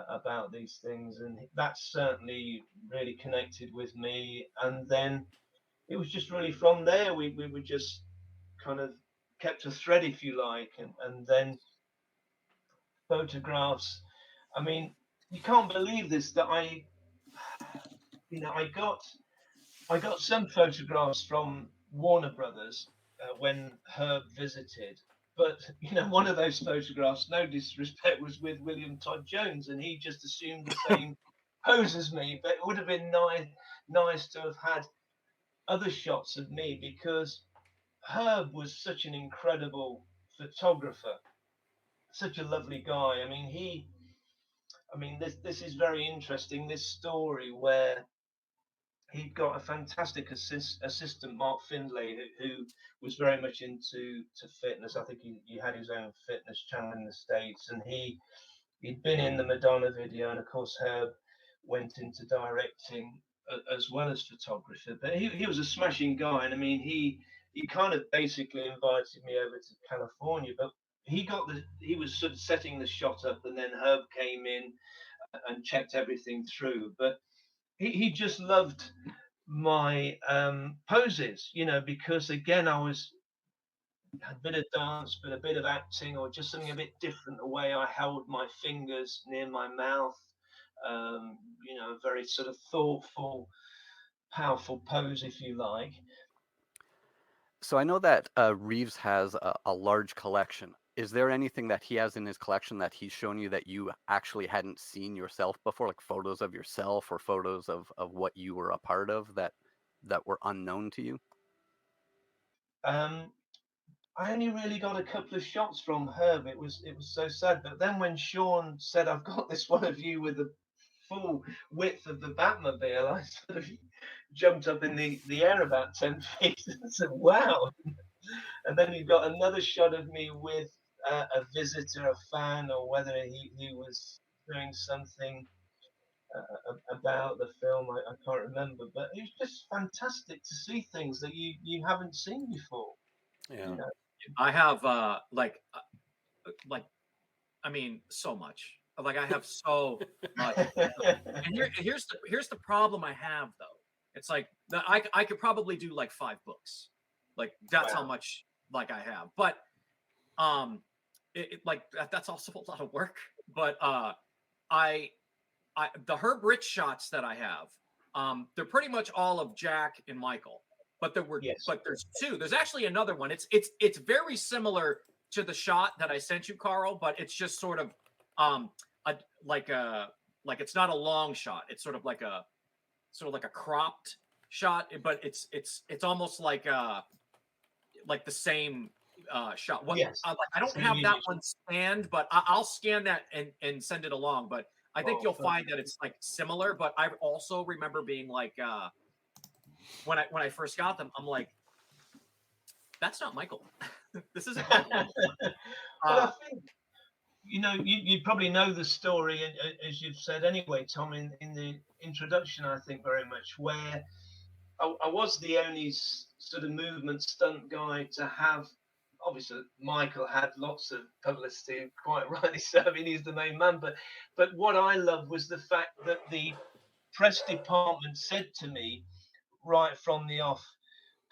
about these things, and that certainly really connected with me. And then it was just really from there we were just kind of kept a thread, if you like, and then photographs. I mean, you can't believe this, that I got some photographs from Warner Brothers when Herb visited. But one of those photographs, no disrespect, was with William Todd Jones, and he just assumed the same pose as me. But it would have been nice to have had other shots of me, because Herb was such an incredible photographer, such a lovely guy. This is very interesting. This story where he'd got a fantastic assistant, Mark Findlay, who was very much into fitness. I think he had his own fitness channel in the States, and he'd been in the Madonna video, and of course Herb went into directing as well as photography. But he was a smashing guy, and I mean he kind of basically invited me over to California, but he was sort of setting the shot up, and then Herb came in and checked everything through. But he just loved my poses, because again I had a bit of dance, but a bit of acting, or just something a bit different, the way I held my fingers near my mouth, a very sort of thoughtful, powerful pose, if you like. So I know that Reeves has a large collection. Is there anything that he has in his collection that he's shown you that you actually hadn't seen yourself before, like photos of yourself or photos of what you were a part of that were unknown to you? I only really got a couple of shots from Herb. It was so sad. But then when Sean said, "I've got this one of you with a full width of the Batmobile, I sort of jumped up in the air about 10 feet and said, wow. And then you got another shot of me with a visitor, a fan, or whether he was doing something about the film. I can't remember, but it was just fantastic to see things that you haven't seen before. Yeah. You know? I have like I mean, so much. Like I have so much. And here's the problem I have though. It's like I could probably do like 5 books. Like that's how much like I have. But like that's also a lot of work. But I the Herb Rich shots that I have, they're pretty much all of Jack and Michael. But there's 2. There's actually another one. It's very similar to the shot that I sent you, Carl, but it's just sort of like it's not a long shot. It's sort of like a cropped shot, but it's almost like the same shot. I don't have that one scanned, but I'll scan that and send it along. But I think you'll find that it's like similar. But I also remember being like, when I first got them, I'm like, that's not Michael. This isn't Michael. Well, I think you probably know the story, as you've said anyway, Tom, in the introduction. I think very much where I was the only sort of movement stunt guy to have. Obviously, Michael had lots of publicity, quite rightly so. I mean, he's the main man. But what I loved was the fact that the press department said to me right from the off,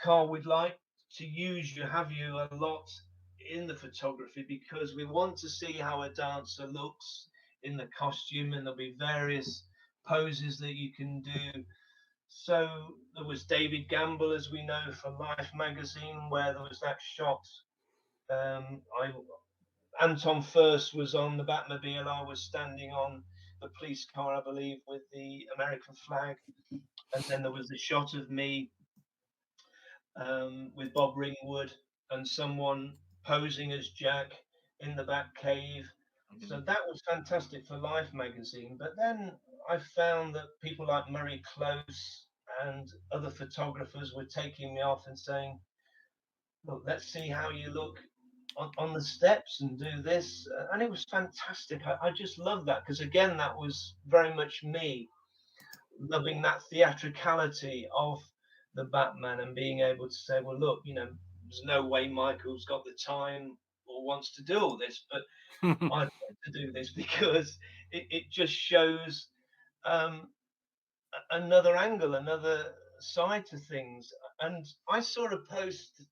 Carl, we'd like to have you a lot in the photography because we want to see how a dancer looks in the costume, and there'll be various poses that you can do. So there was David Gamble, as we know from Life magazine, where there was that shot. Anton First was on the Batmobile. I was standing on the police car, I believe, with the American flag. And then there was a shot of me with Bob Ringwood and someone posing as Jack in the Bat Cave. So that was fantastic for Life magazine. But then I found that people like Murray Close and other photographers were taking me off and saying, look, let's see how you look on the steps and do this. And it was fantastic. I just love that because, again, that was very much me loving that theatricality of the Batman and being able to say, well, look, there's no way Michael's got the time or wants to do all this, but I'd like to do this because it just shows another angle, another side to things. And I saw a post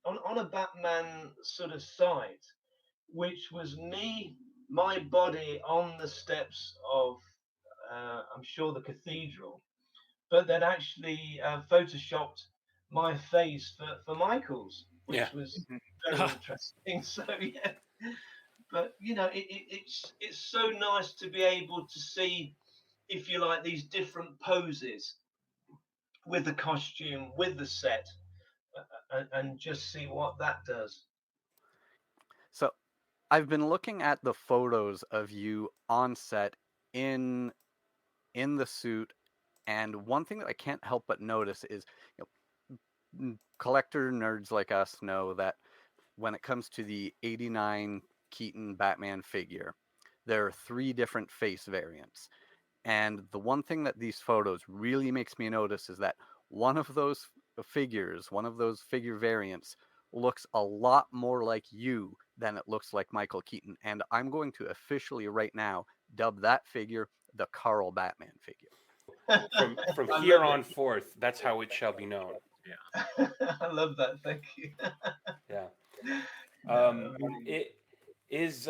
on a Batman sort of site, which was me, my body on the steps of, I'm sure, the cathedral, but they'd actually photoshopped my face for Michael's, which was very interesting. So yeah, but it's so nice to be able to see, if you like, these different poses with the costume, with the set, and just see what that does. So I've been looking at the photos of you on set in the suit, and one thing that I can't help but notice is, collector nerds like us know that when it comes to the 89 Keaton Batman figure, there are 3 different face variants. And the one thing that these photos really makes me notice is that one of those figure variants looks a lot more like you than it looks like Michael Keaton. And I'm going to officially right now dub that figure the Carl Batman figure. From here on forth, that's how it shall be known. Yeah. I love that. Thank you. Yeah. It is.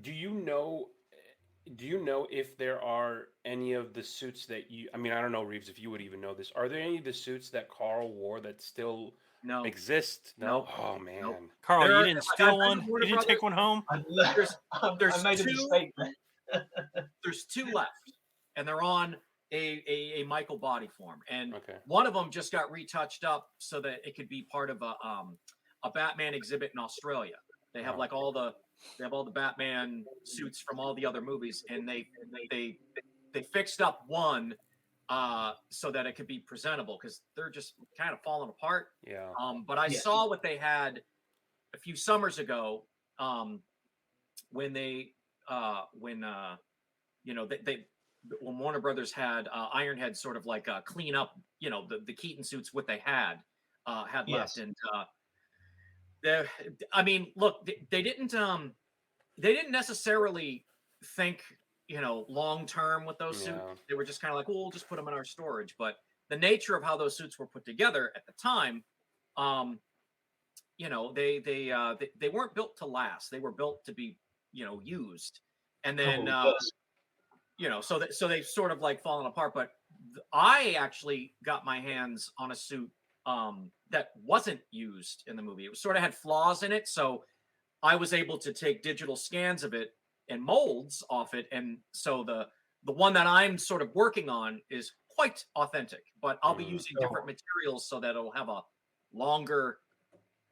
Do you know if there are any of the suits that you? I mean, I don't know, Reeves, if you would even know this. Are there any of the suits that Carl wore that still exist? No. Oh man, nope. Carl, you didn't steal one. You didn't take one home. There's I made a mistake there. There's 2 left, and they're on a Michael body form, and one of them just got retouched up so that it could be part of a Batman exhibit in Australia. They have like all the They have all the Batman suits from all the other movies, and they fixed up one so that it could be presentable because they're just kind of falling apart. Yeah. But I saw what they had a few summers ago when they when Warner Brothers had Ironhead sort of like clean up, the Keaton suits, what they had left, and I mean, look, they didn't necessarily think, long term with those suits. They were just kind of like, well, we'll just put them in our storage. But the nature of how those suits were put together at the time, they weren't built to last. They were built to be, used, and then so they've sort of like fallen apart. But I actually got my hands on a suit that wasn't used in the movie. It was sort of had flaws in it, so I was able to take digital scans of it and molds off it, and so the one that I'm sort of working on is quite authentic. But I'll be using different materials so that it'll have a longer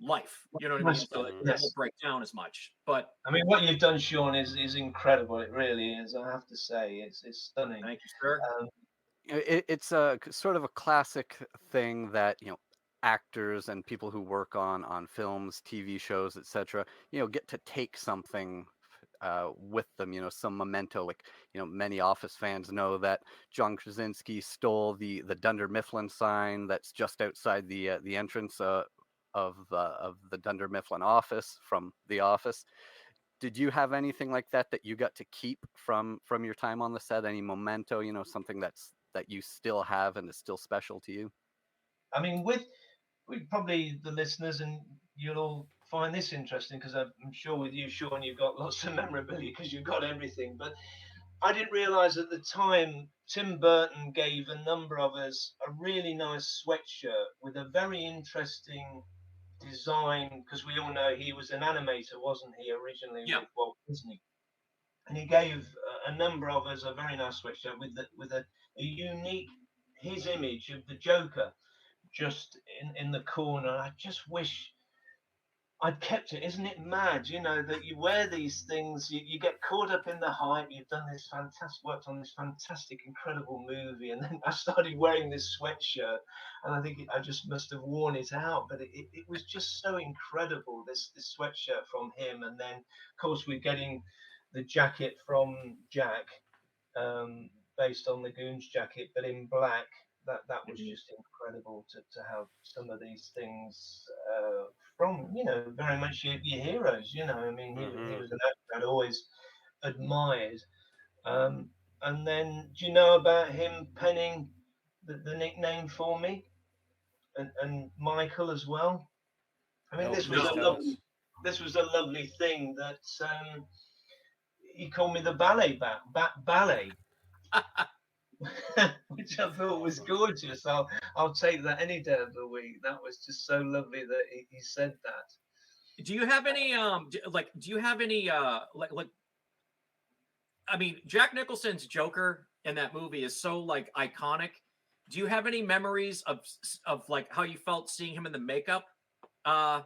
life. You know what I mean? So it won't break down as much. But I mean, what you've done, Sean, is incredible. It really is. I have to say, it's stunning. Thank you, sir. It's a sort of a classic thing that actors and people who work on films, TV shows, etc. Get to take something with them. Some memento. Like many Office fans know that John Krasinski stole the Dunder Mifflin sign that's just outside the entrance of the Dunder Mifflin office from The Office. Did you have anything like that you got to keep from your time on the set? Any memento, something that you still have and is still special to you? I mean, with probably the listeners, and you'll all find this interesting because I'm sure with you, Sean, you've got lots of memorabilia because you've got everything. But I didn't realize at the time Tim Burton gave a number of us a really nice sweatshirt with a very interesting design, because we all know he was an animator, wasn't he, originally with Walt Disney? And he gave a number of us a very nice sweatshirt with a unique, his image of the Joker just in the corner. I just wish I'd kept it. Isn't it mad, that you wear these things, you get caught up in the hype, you've done this worked on this fantastic, incredible movie, and then I started wearing this sweatshirt, and I think I just must have worn it out, but it was just so incredible, this sweatshirt from him. And then, of course, we're getting the jacket from Jack, based on the Goon's jacket, but in black. That was just incredible to have some of these things from, very much your heroes. I mean, he was an actor I'd always admired. And then, do you know about him penning the nickname for me, and Michael as well? I mean, this was a lovely thing that he called me the Ballet Bat, Ballet. Which I thought was gorgeous. I'll take that any day of the week. That was just so lovely that he said that. Do you have any I mean, Jack Nicholson's Joker in that movie is so like iconic. Do you have any memories of like how you felt seeing him in the makeup? Or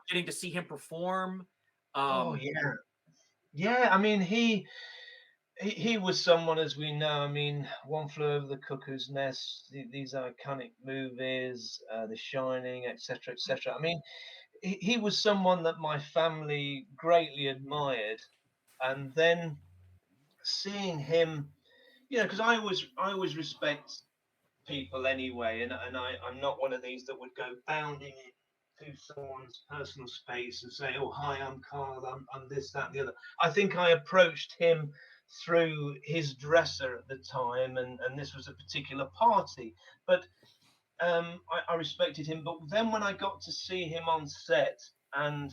getting to see him perform? Yeah. I mean, he was someone, as we know. I mean, One Flew Over the Cuckoo's Nest, these iconic movies, The Shining, etc., etc. I mean, he was someone that my family greatly admired, and then seeing him, because I always respect people anyway, and I'm not one of these that would go bounding into someone's personal space and say, "Oh, hi, I'm Carl, I'm this, that, and the other." I think I approached him through his dresser at the time, and this was a particular party, but I respected him. But then when I got to see him on set, and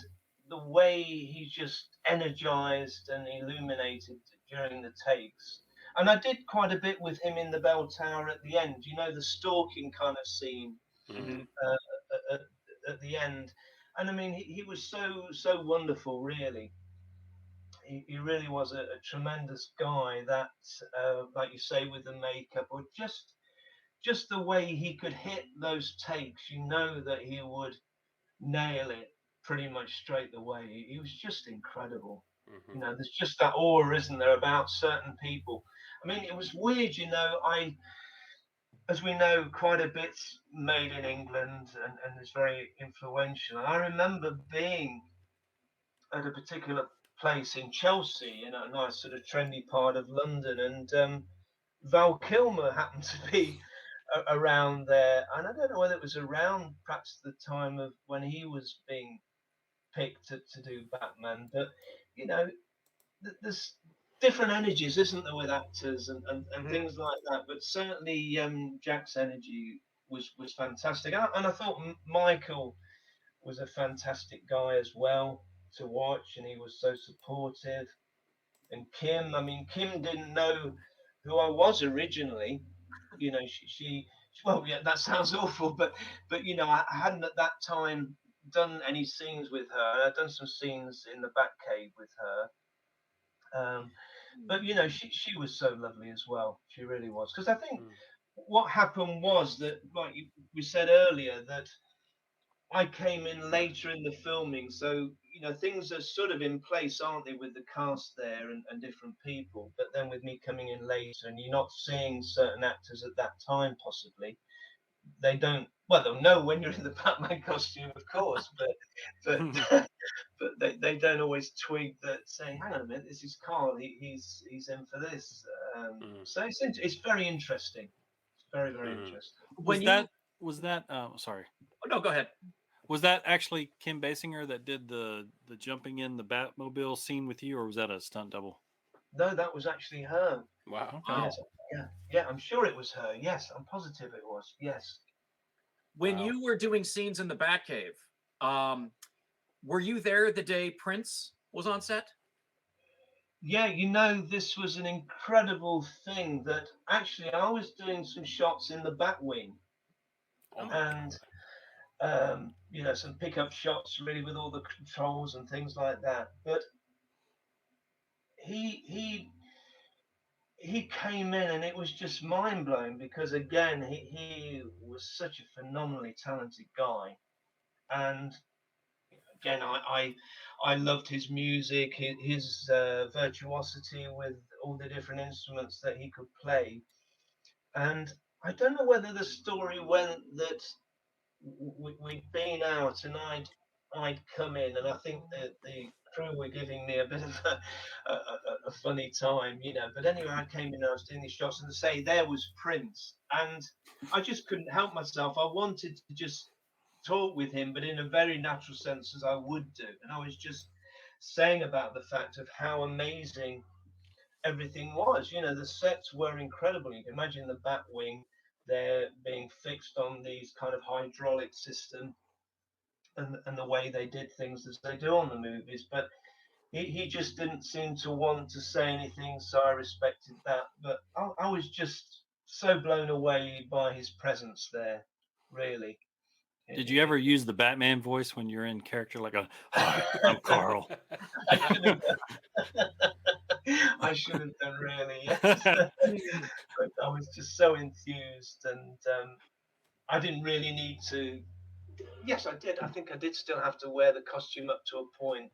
the way he just energized and illuminated during the takes, and I did quite a bit with him in the bell tower at the end, the stalking kind of scene at the end. And I mean, he was so wonderful, really. He really was a tremendous guy that, like you say, with the makeup, or just the way he could hit those takes, that he would nail it. pretty much straight away. He was just incredible. Mhm. You know, there's just that aura, isn't there, about certain people. I mean, it was weird, you know. As we know, quite a bit's made in England and is very influential. And I remember being at a particular place in Chelsea, in a nice sort of trendy part of London, and Val Kilmer happened to be around there. And I don't know whether it was around perhaps the time of when he was being picked to do Batman, but you know, there's different energies, isn't there, with actors and things like that. But certainly, Jack's energy was fantastic, and I thought Michael was a fantastic guy as well to watch, and he was so supportive. And Kim, I mean, Kim didn't know who I was originally. You know, well, yeah, that sounds awful, but you know, I hadn't at that time done any scenes with her. I'd done some scenes in the Batcave with her. But you know, she was so lovely as well. She really was. Because I think what happened was that, like we said earlier, that I came in later in the filming, so you know things are sort of in place, aren't they, with the cast there and different people. But then with me coming in later, and you're not seeing certain actors at that time, possibly they don't. Well, they'll know when you're in the Batman costume, of course, but but they don't always twig that, saying, "Hang on a minute, this is Carl. He's in for this." So it's very interesting. It's very interesting. Was that sorry. Oh, no, go ahead. Was that actually Kim Basinger that did the jumping in the Batmobile scene with you, or was that a stunt double? No, that was actually her. Wow. Yes. Yeah. I'm sure it was her. Yes, I'm positive it was. Yes. When you were doing scenes in the Batcave, were you there the day Prince was on set? Yeah, you know, this was an incredible thing that actually I was doing some shots in the Batwing, and you know, some pickup shots really with all the controls and things like that. But he he came in and it was just mind blowing because again he was such a phenomenally talented guy, and again I loved his music, his virtuosity with all the different instruments that he could play. And I don't know whether the story went that we'd been out and I'd come in, and I think that the crew were giving me a bit of a funny time, you know. But anyway, I came in, I was doing these shots, and to say there was Prince, and I just couldn't help myself. I wanted to just talk with him, but in a very natural sense, as I would do. And I was just saying about the fact of how amazing everything was. You know, the sets were incredible. You can imagine the Batwing, they're being fixed on these kind of hydraulic system, and the way they did things as they do on the movies. But he just didn't seem to want to say anything, so I respected that. But I was just so blown away by his presence there, really. Did you ever use the Batman voice when you're in character, like "Hi, I'm Carl"? I should have done, really. Yes. But I was just so enthused, and I didn't really need to. Yes, I did. I think I did still have to wear the costume up to a point,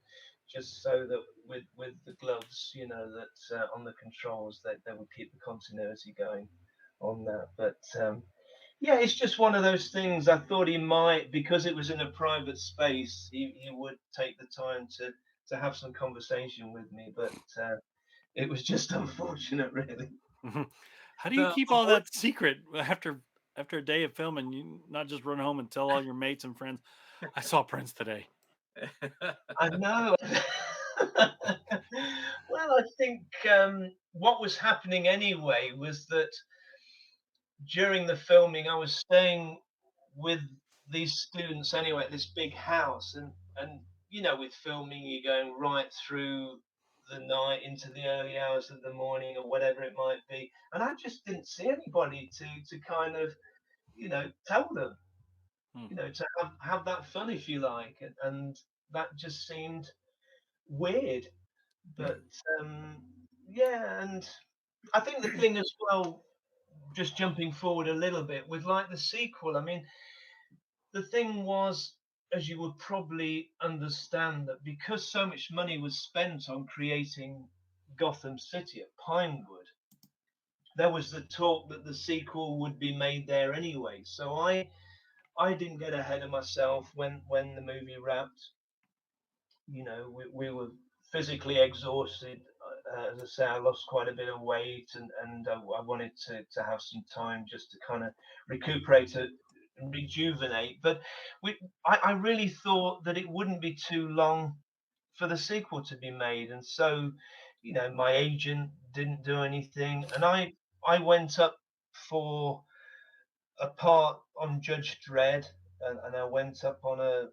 just so that with the gloves, you know, that on the controls that they would keep the continuity going on that. But yeah, it's just one of those things. I thought he might, because it was in a private space, he would take the time to have some conversation with me, but it was just unfortunate, really. How do you keep all that secret after a day of filming? You not just run home and tell all your mates and friends, "I saw Prince today." I know. Well, I think what was happening anyway was that during the filming, I was staying with these students anyway at this big house, and you know, with filming, you're going right through the night into the early hours of the morning or whatever it might be, and I just didn't see anybody to kind of, you know, tell them, you know, to have that fun, if you like, and that just seemed weird. But yeah, and I think the thing as well, just jumping forward a little bit with like the sequel, I mean, the thing was as you would probably understand, that because so much money was spent on creating Gotham City at Pinewood, there was the talk that the sequel would be made there anyway. So I didn't get ahead of myself when the movie wrapped. You know, we were physically exhausted. As I say, I lost quite a bit of weight, and I wanted to have some time just to kind of recuperate and rejuvenate. But I really thought that it wouldn't be too long for the sequel to be made, and so, you know, my agent didn't do anything, and I went up for a part on Judge Dredd, and I went up on a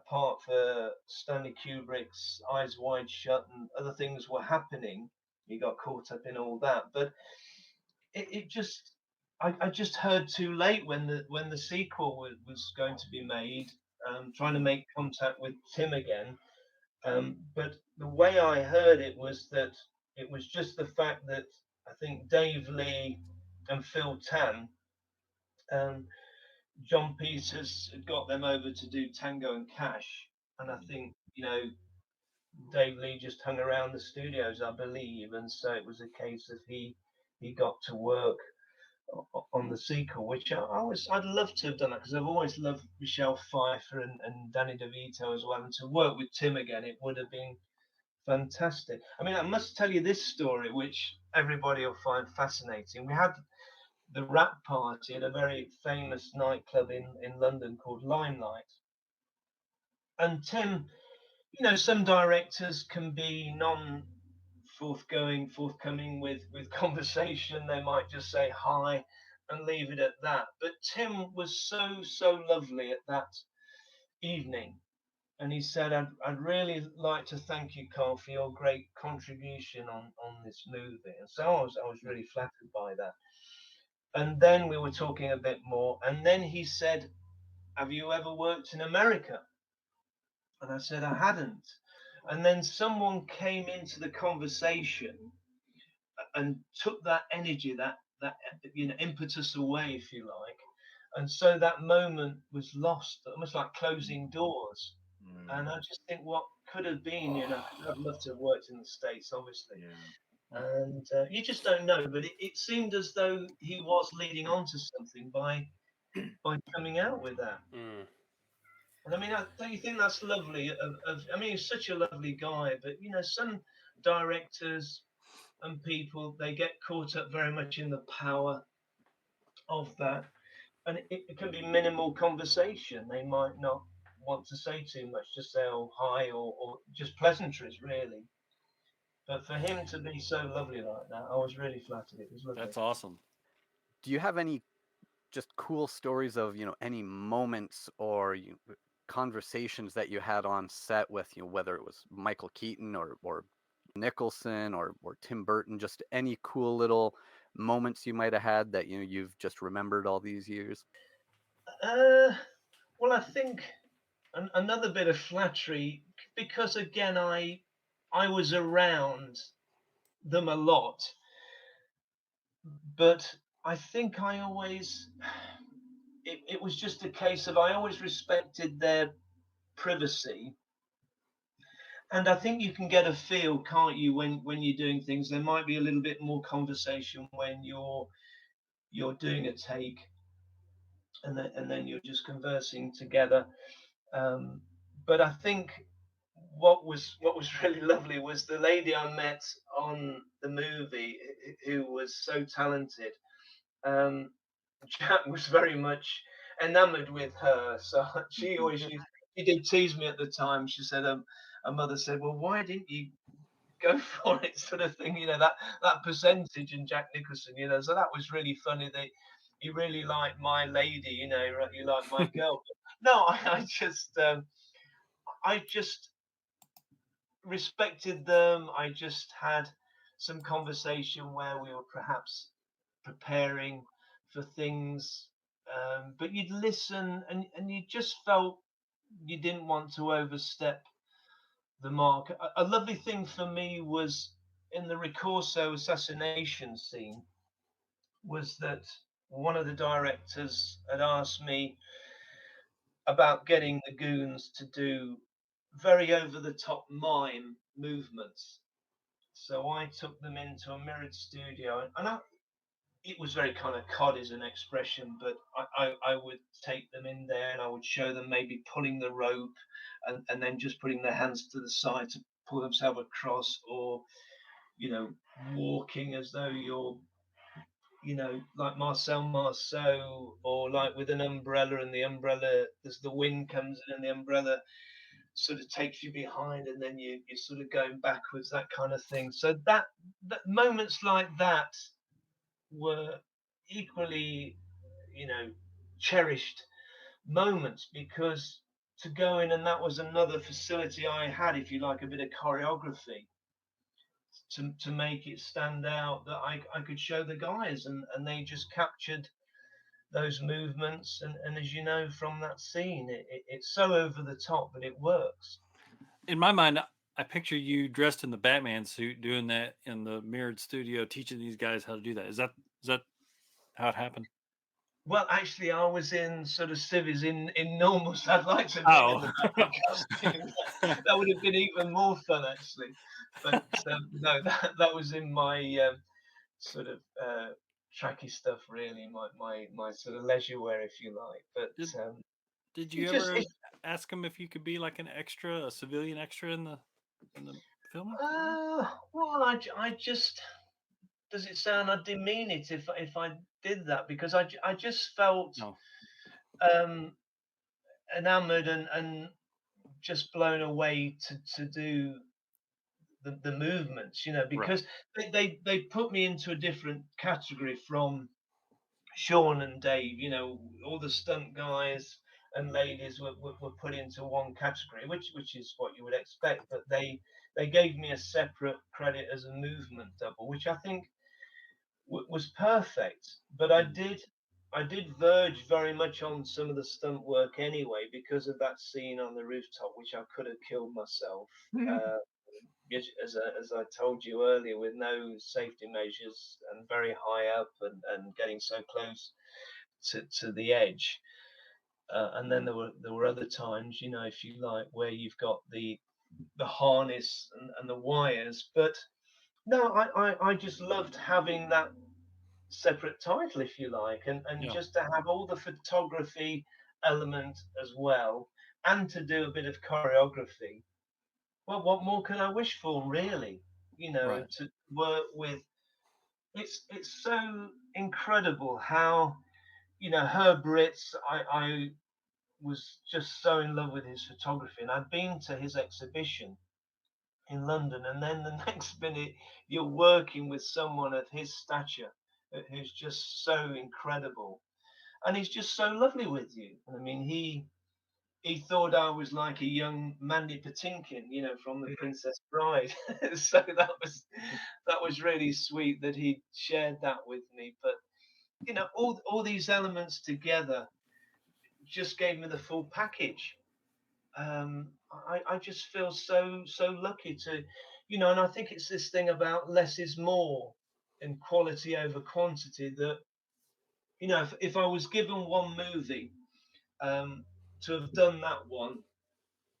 part for Stanley Kubrick's Eyes Wide Shut, and other things were happening. He got caught up in all that, but it just I just heard too late when the sequel was going to be made. Trying to make contact with Tim again, but the way I heard it was that it was just the fact that I think Dave Lee and Phil Tan, um, John Peters had got them over to do Tango and Cash, and I think, you know, Dave Lee just hung around the studios, I believe, and so it was a case of he got to work on the sequel, which I'd love to have done that, because I've always loved Michelle Pfeiffer and Danny DeVito as well, and to work with Tim again, it would have been fantastic. I mean, I must tell you this story, which everybody will find fascinating. We had the wrap party at a very famous nightclub in London called Limelight. And Tim, you know, some directors can be forthcoming with conversation. They might just say hi and leave it at that. But Tim was so lovely at that evening. And he said, I'd really like to thank you, Carl, for your great contribution on this movie. And so I was really flattered by that. And then we were talking a bit more. And then he said, have you ever worked in America? And I said, I hadn't. And then someone came into the conversation and took that energy, that you know, impetus away, if you like. And so that moment was lost, almost like closing doors. And I just think what could have been, you know, I'd love to have worked in the States, obviously. And you just don't know, but it seemed as though he was leading on to something by coming out with that. And I mean, don't you think that's lovely? I mean, he's such a lovely guy, but you know, some directors and people, they get caught up very much in the power of that, and it can be minimal conversation. They might not want to say too much, just say oh hi, or just pleasantries, really. But for him to be so lovely like that, I was really flattered. It was lovely. That's awesome. Do you have any just cool stories of, you know, any moments or conversations that you had on set with, you know, whether it was Michael Keaton or Nicholson or Tim Burton, just any cool little moments you might have had that, you know, you've just remembered all these years? Well, I think another bit of flattery, because again, I was around them a lot, but I think I always, it was just a case of I always respected their privacy. And I think you can get a feel, can't you, when you're doing things? There might be a little bit more conversation when you're doing a take, and then you're just conversing together. But I think what was really lovely was the lady I met on the movie, who was so talented. Jack was very much enamored with her, so she did tease me at the time. She said, her mother said, well, why didn't you go for it, sort of thing, you know, that percentage in Jack Nicholson, you know. So that was really funny. That you really like my lady, you know, you like my girl. No, I just respected them. I just had some conversation where we were perhaps preparing for things, but you'd listen, and you just felt you didn't want to overstep the mark. A lovely thing for me was in the Ricorso assassination scene was that one of the directors had asked me about getting the goons to do very over the top mime movements. So I took them into a mirrored studio, and it was very kind of cod is an expression, but I would take them in there and I would show them maybe pulling the rope and then just putting their hands to the side to pull themselves across, or, walking as though you're, like Marcel Marceau, or like with an umbrella, and the umbrella, as the wind comes in and the umbrella sort of takes you behind, and then you're sort of going backwards, that kind of thing. So that moments like that were equally, cherished moments, because to go in, and that was another facility I had, if you like, a bit of choreography to make it stand out, that I could show the guys, and they just captured those movements, and as you know from that scene, it's so over the top, but it works. In my mind, I picture you dressed in the Batman suit doing that in the mirrored studio, teaching these guys how to do that. Is that how it happened? Well, actually, I was in sort of civvies in normal. So I'd like to have been in Oh. the Batman costume. That would have been even more fun, actually. But no, that was in my sort of tracky stuff, really. My sort of leisure wear, if you like. But Did you ever ask him if you could be like an extra, a civilian extra in the film? Well, I just, does it sound I demean it if I did that, because I just felt enamored and just blown away to do the movements, because they put me into a different category from Sean and Dave. All the stunt guys and ladies were put into one category, which is what you would expect, but they gave me a separate credit as a movement double, which I think was perfect. But I did verge very much on some of the stunt work anyway, because of that scene on the rooftop, which I could have killed myself. As I told you earlier, with no safety measures and very high up, and getting so close to the edge. And then there were other times, if you like, where you've got the harness and the wires. But no, I just loved having that separate title, if you like, and just to have all the photography element as well, and to do a bit of choreography. Well, what more could I wish for, really? Right. To work with. It's so incredible how, Herb Ritz. I was just so in love with his photography, and I'd been to his exhibition in London, and then the next minute you're working with someone of his stature, who's just so incredible, and he's just so lovely with you. I mean, he thought I was like a young Mandy Patinkin, from The Princess Bride. So that was really sweet that he shared that with me. But all these elements together just gave me the full package. I just feel so lucky to, and I think it's this thing about less is more and quality over quantity, that, if I was given one movie, to have done that one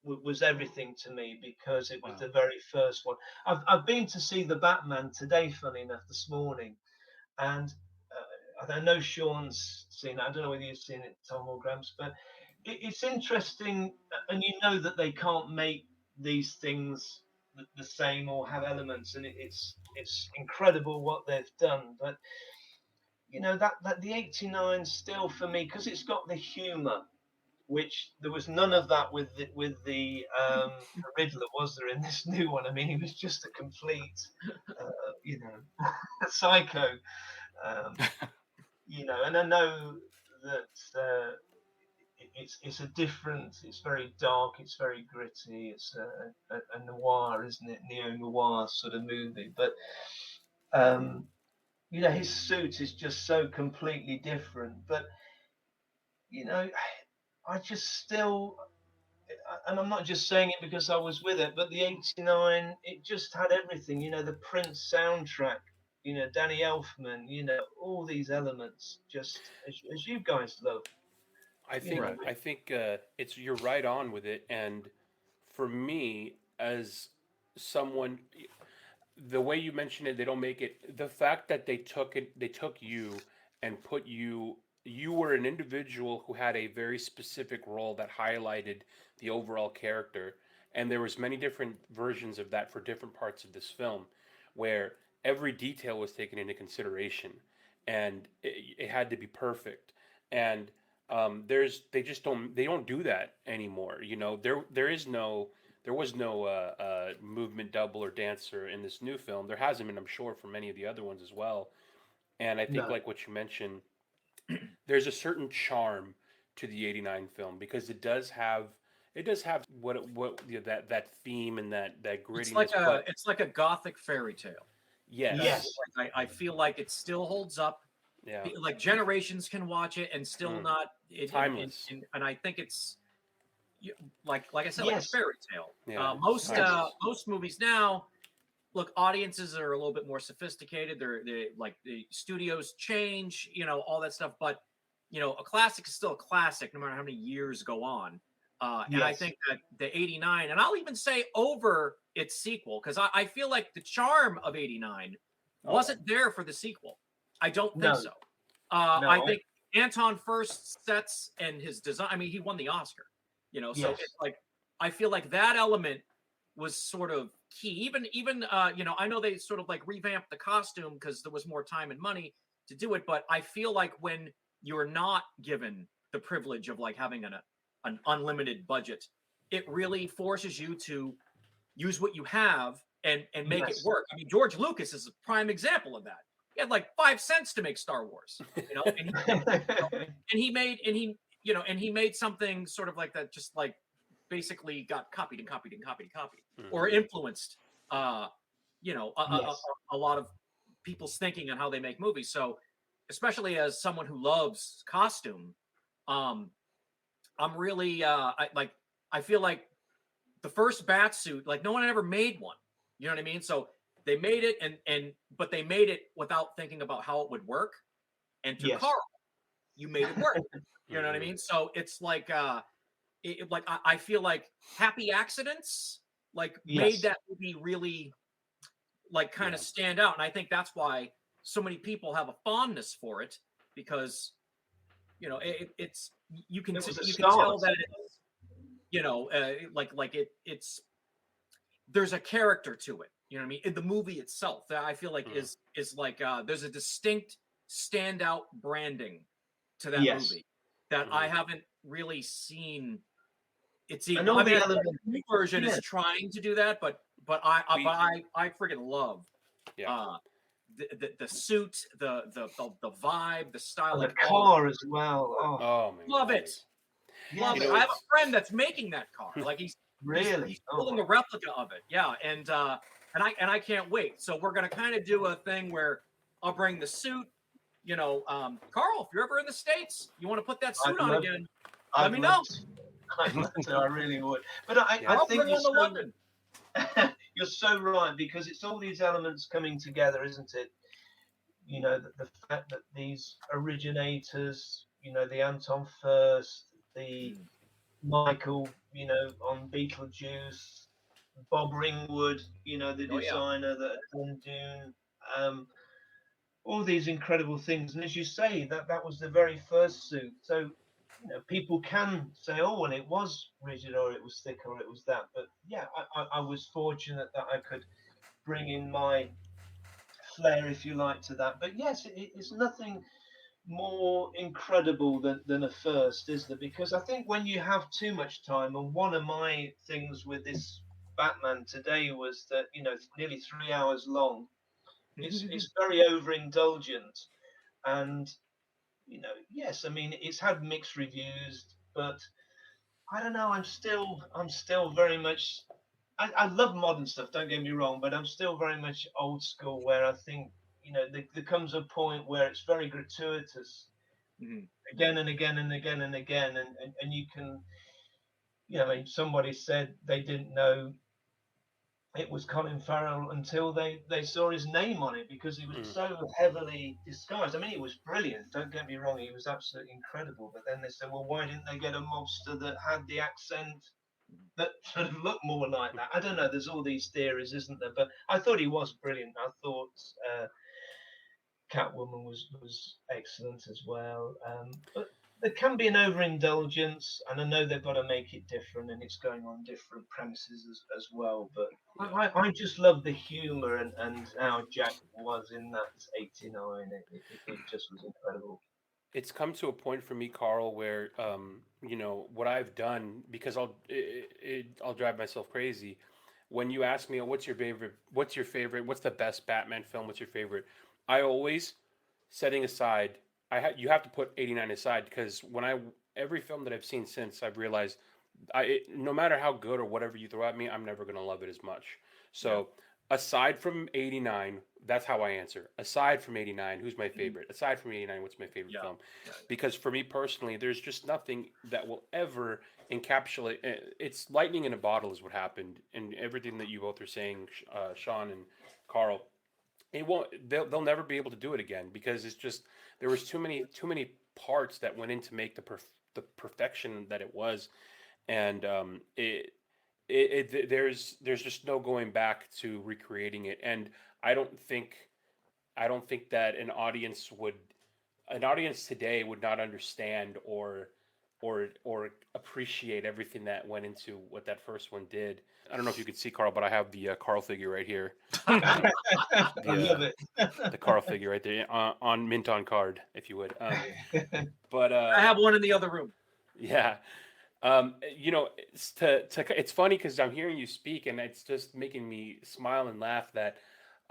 was everything to me, because it was the very first one. I've been to see the Batman today, funny enough, this morning, and I know Sean's seen it. I don't know whether you've seen it, Tom or Gramps, but it's interesting, and that they can't make these things the same or have elements, and it's incredible what they've done. But that the '89 still, for me, because it's got the humour, which there was none of that with the Riddler, was there, in this new one? I mean, he was just a complete, psycho, and I know that it's a different, it's very dark, it's very gritty, it's a noir, isn't it? Neo-noir sort of movie, but his suit is just so completely different. But I just still, and I'm not just saying it because I was with it, but the '89, it just had everything. The Prince soundtrack, Danny Elfman, all these elements, just as you guys love. I think know, it's you're right on with it, and for me as someone, the way you mentioned it, they don't make it. The fact that they took you and put you. You were an individual who had a very specific role that highlighted the overall character, and there was many different versions of that for different parts of this film, where every detail was taken into consideration, and it had to be perfect. And they don't do that anymore. You know, there was no movement double or dancer in this new film. There hasn't been, I'm sure, for many of the other ones as well. And I think, no. like what you mentioned, there's a certain charm to the '89 film because it does have what you know, that theme and that grittiness. But It's like a gothic fairy tale. yes, Yes. Like I feel like it still holds up. yeah, Like generations can watch it and still not timeless. and I think it's like I said, like a Yes. fairy tale. Yeah, Yes. Most movies now, look, audiences are a little bit more sophisticated. They like the studios change, you know, all that stuff. But you know, a classic is still a classic, no matter how many years go on. And I Yes. think that the '89, and I'll even say over its sequel, because I feel like the charm of '89 wasn't there for the sequel. I don't think No. so. No. I think Anton First's sets and his design. I mean, he won the Oscar. You know, so Yes. it's like I feel like that element was sort of key. Even you know, I know they sort of like revamped the costume because there was more time and money to do it, but I feel like when you're not given the privilege of like having an unlimited budget, it really forces you to use what you have and make it Yes. work. I mean, George Lucas is a prime example of that. He had like 5 cents to make Star Wars, you know, and he made something sort of like that, just like basically got copied and copied and copied and copied, or influenced, you know, Yes. a lot of people's thinking on how they make movies. So, especially as someone who loves costume, I'm really I feel like the first bat suit, like no one had ever made one. You know what I mean? So they made it but they made it without thinking about how it would work. And to Yes. Carl, you made it work. You know what I mean? So it's like I feel like Happy Accidents like made Yes. that movie really like kind of stand out. And I think that's why so many people have a fondness for it, because you know it's you can It was a you can tell start. that it's, you know, it's there's a character to it. You know what I mean? In the movie itself, that I feel like is like there's a distinct standout branding to that Yes. movie that I haven't really seen. It's And even, all I the mean, elements. the new version Yeah. is trying to do that, but I freaking love the suit, the vibe, the style, And the like all of car as well. Oh, Oh my love God. it. yes. Love You it. know, I have it's- a friend that's making that car. Like he's Really? building a replica of it. Yeah, and I can't wait. So we're gonna kind of do a thing where I'll bring the suit. You know, Carl, if you're ever in the States, you want to put that suit I'd on love- again, I'd let me love know. to. I'd love to, I really would. But I I'll think bring you're one to so, London. you're so right, because it's all these elements coming together, isn't it? You know, the fact that these originators, you know, the Anton First, the Michael, you know, on Beetlejuice, Bob Ringwood, you know, the Oh, yeah. designer that had done Dune, all these incredible things. And as you say, that was the very first suit. So, you know, people can say, oh, well, it was rigid or it was thick or it was that. But yeah, I was fortunate that I could bring in my flair, if you like, to that. But yes, it's nothing more incredible than a first, is there? Because I think when you have too much time, and one of my things with this Batman today was that, you know, it's nearly 3 hours long. It's very overindulgent, and you know, yes, I mean, it's had mixed reviews, but I don't know. I'm still very much. I love modern stuff. Don't get me wrong, but I'm still very much old school. Where I think, you know, there comes a point where it's very gratuitous, again and again and again and again, and you can, you know, I mean, somebody said they didn't know it was Colin Farrell until they saw his name on it, because he was so heavily disguised. I mean, he was brilliant, don't get me wrong, he was absolutely incredible. But then they said, well, why didn't they get a mobster that had the accent that sort of looked more like that? I don't know. There's all these theories, isn't there? But I thought he was brilliant. I thought Catwoman was excellent as well. But there can be an overindulgence, and I know they've got to make it different, and it's going on different premises as well. But I just love the humour and how Jack was in that '89. It just was incredible. It's come to a point for me, Carl, where what I've done, because I'll drive myself crazy. When you ask me, oh, what's your favorite? What's the best Batman film? What's your favorite? I always, setting aside, you have to put '89 aside, because every film that I've seen since, I've realized no matter how good or whatever you throw at me, I'm never gonna love it as much. So aside from '89, that's how I answer. Aside from '89, who's my favorite? Aside from '89, what's my favorite film? Because for me personally, there's just nothing that will ever encapsulate. It's lightning in a bottle is what happened, and everything that you both are saying, Sean and Carl. It won't. They'll never be able to do it again, because it's just there was too many parts that went in to make the perfection that it was, and there's just no going back to recreating it. And I don't think that an audience today would not understand or appreciate everything that went into what that first one did. I don't know if you could see Carl, but I have the Carl figure right here. I love it. The Carl figure right there on mint on card, if you would. But I have one in the other room. Yeah. It's funny because I'm hearing you speak, and it's just making me smile and laugh that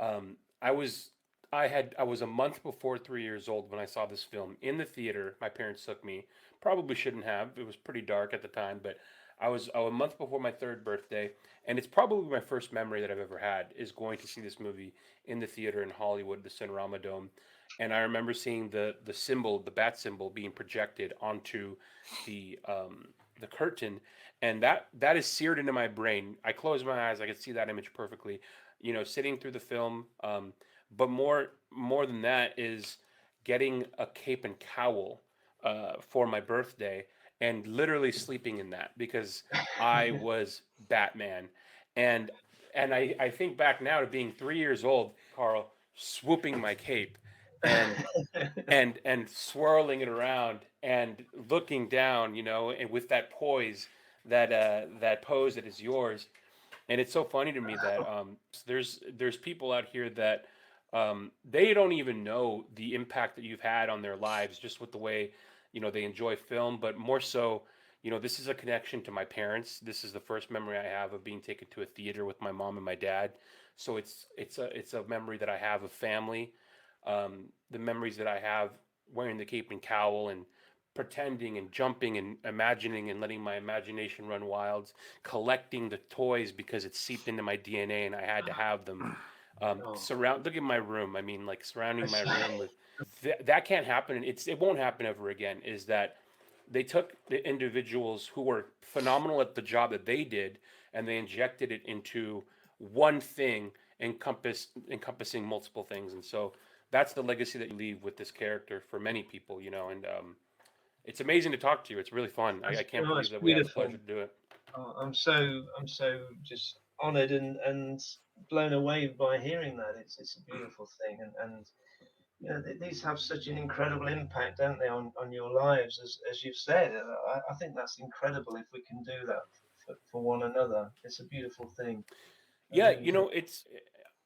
I was a month before 3 years old when I saw this film in the theater. My parents took me. Probably shouldn't have. It was pretty dark at the time, but I was a month before my 3rd birthday, and it's probably my first memory that I've ever had is going to see this movie in the theater in Hollywood, the Cinerama Dome. And I remember seeing the symbol, the bat symbol, being projected onto the curtain, and that is seared into my brain. I closed my eyes, I could see that image perfectly. Sitting through the film, but more than that is getting a cape and cowl for my birthday, and literally sleeping in that because I was Batman. And I think back now to being 3 years old, Carl, swooping my cape and swirling it around and looking down, and with that poise, that pose that is yours. And it's so funny to me that there's people out here that they don't even know the impact that you've had on their lives just with the way they enjoy film. But more so, this is a connection to my parents. This is the first memory I have of being taken to a theater with my mom and my dad. So it's a memory that I have of family. The memories that I have wearing the cape and cowl and pretending and jumping and imagining and letting my imagination run wild, collecting the toys because it seeped into my DNA and I had to have them. Look at my room. I mean, like surrounding my room with that can't happen. It won't happen ever again. Is that they took the individuals who were phenomenal at the job that they did and they injected it into one thing, encompassing multiple things. And so that's the legacy that you leave with this character for many people, and it's amazing to talk to you. It's really fun. I can't believe that we had the pleasure to do it. I'm so just honoured and blown away by hearing that. It's a beautiful thing, and these have such an incredible impact, don't they, on your lives, as you've said. I think that's incredible if we can do that for one another. It's a beautiful thing. Yeah, it's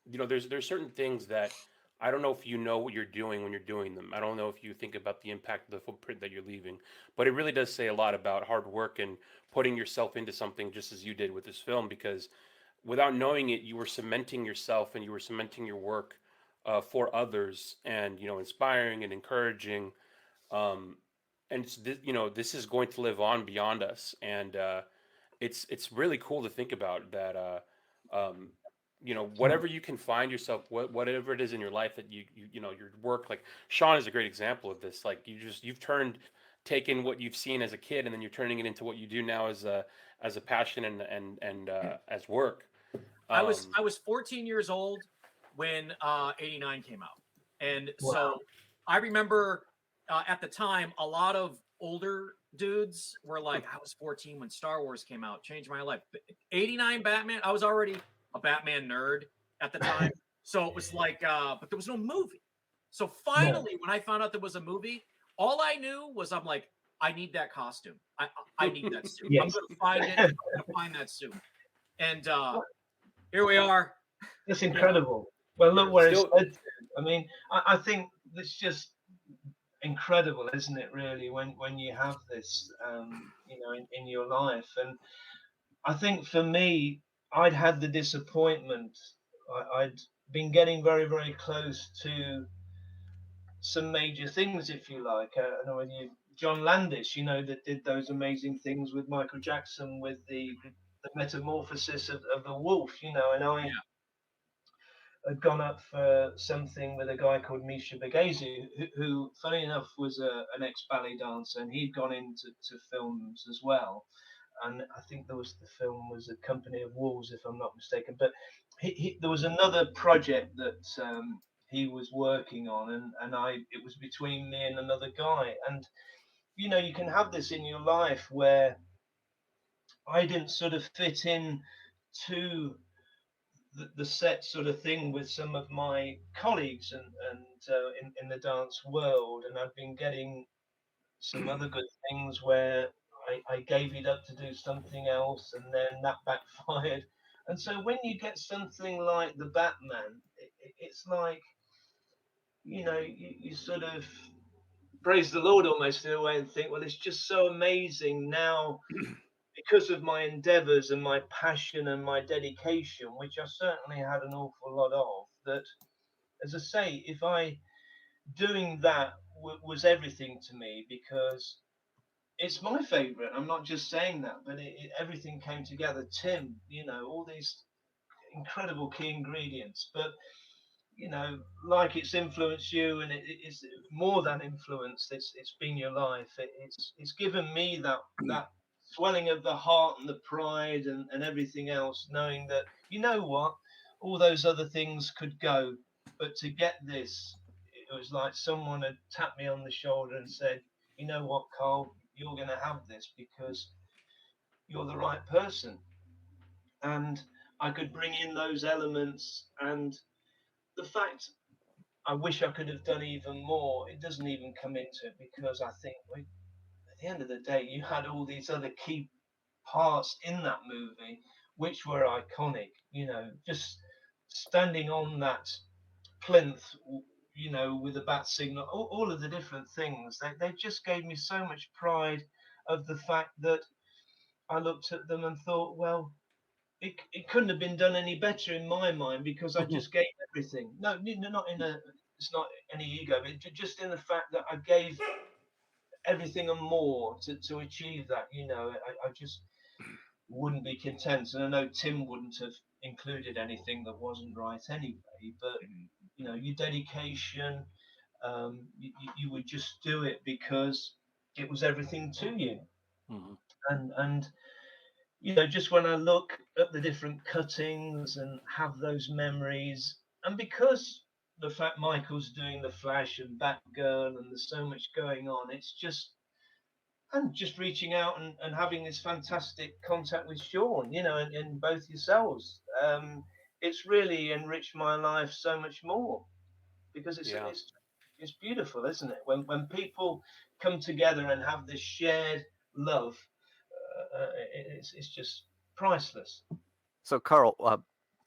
there's certain things that I don't know if you know what you're doing when you're doing them. I don't know if you think about the impact of the footprint that you're leaving, but it really does say a lot about hard work and putting yourself into something just as you did with this film, because without knowing it, you were cementing yourself and you were cementing your work for others and, inspiring and encouraging. And this is going to live on beyond us. And it's really cool to think about that, whatever you can find yourself, whatever it is in your life that your work, like Sean is a great example of this. Like you've taken what you've seen as a kid and then you're turning it into what you do now as a passion and as work. I was 14 years old when 89 came out, and so I remember at the time a lot of older dudes were like, I was 14 when Star Wars came out, changed my life. 89 Batman, I was already a Batman nerd at the time, so it was like, but there was no movie. So finally, when I found out there was a movie, all I knew was I'm like, I need that costume. I need that suit. I'm going to find it. I'm going to find that suit. And here we are. That's incredible. Well, look where it's Still- led to. I mean, I think it's just incredible, isn't it? Really, when you have this, you know, in your life. And I think for me, I'd had the disappointment. I'd been getting very, very close to some major things, if you like. I don't know whether you, John Landis, you know, that did those amazing things with Michael Jackson with the metamorphosis of the wolf, you know, and I had gone up for something with a guy called Misha Bagese, who funny enough, was an ex-ballet dancer, and he'd gone into films as well. And I think the film was A Company of Wolves, if I'm not mistaken. But there was another project that he was working on, and it was between me and another guy. And you know, you can have this in your life where I didn't sort of fit in to the set sort of thing with some of my colleagues and in the dance world, and I've been getting some other good things where I gave it up to do something else, and then that backfired. And so when you get something like the Batman, it's like, you know, you sort of praise the Lord almost in a way and think, well, it's just so amazing now because of my endeavors and my passion and my dedication, which I certainly had an awful lot of, that, as I say, if I doing that was everything to me, because it's my favorite. I'm not just saying that, but everything came together. Tim, you know, all these incredible key ingredients, but you know, like it's influenced you, and it's more than influenced. It's been your life. It's given me that swelling of the heart and the pride and everything else, knowing that, you know what, all those other things could go, but to get this, it was like someone had tapped me on the shoulder and said, you know what, Carl, you're going to have this because you're the right person. And I could bring in those elements, and the fact I wish I could have done even more, it doesn't even come into it, because I think at the end of the day, you had all these other key parts in that movie which were iconic. You know, just standing on that plinth, you know, with the bat signal, all of the different things, they just gave me so much pride of the fact that I looked at them and thought, well, it couldn't have been done any better in my mind, because I just gave everything. No, not in a, it's not any ego, but just in the fact that I gave everything and more to achieve that. You know, I just wouldn't be content, and I know Tim wouldn't have included anything that wasn't right anyway. But you know, your dedication, you would just do it because it was everything to you. And you know, just when I look at the different cuttings and have those memories, and because the fact Michael's doing the Flash and Batgirl, and there's so much going on, it's just, and just reaching out and having this fantastic contact with Sean, you know, and both yourselves. It's really enriched my life so much more, because it's beautiful, isn't it? When people come together and have this shared love, it's just priceless. So, Carl,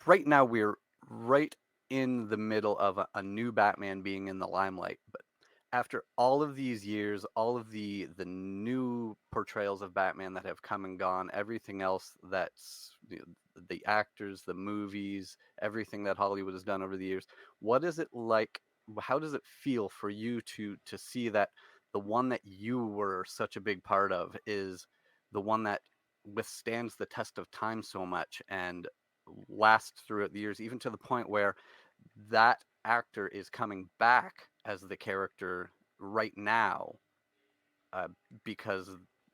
right now we're right in the middle of a new Batman being in the limelight. But after all of these years, all of the new portrayals of Batman that have come and gone, everything else that's, you know, the actors, the movies, everything that Hollywood has done over the years, what is it like? How does it feel for you to see that the one that you were such a big part of is the one that withstands the test of time so much and lasts throughout the years, even to the point where that actor is coming back as the character right now, because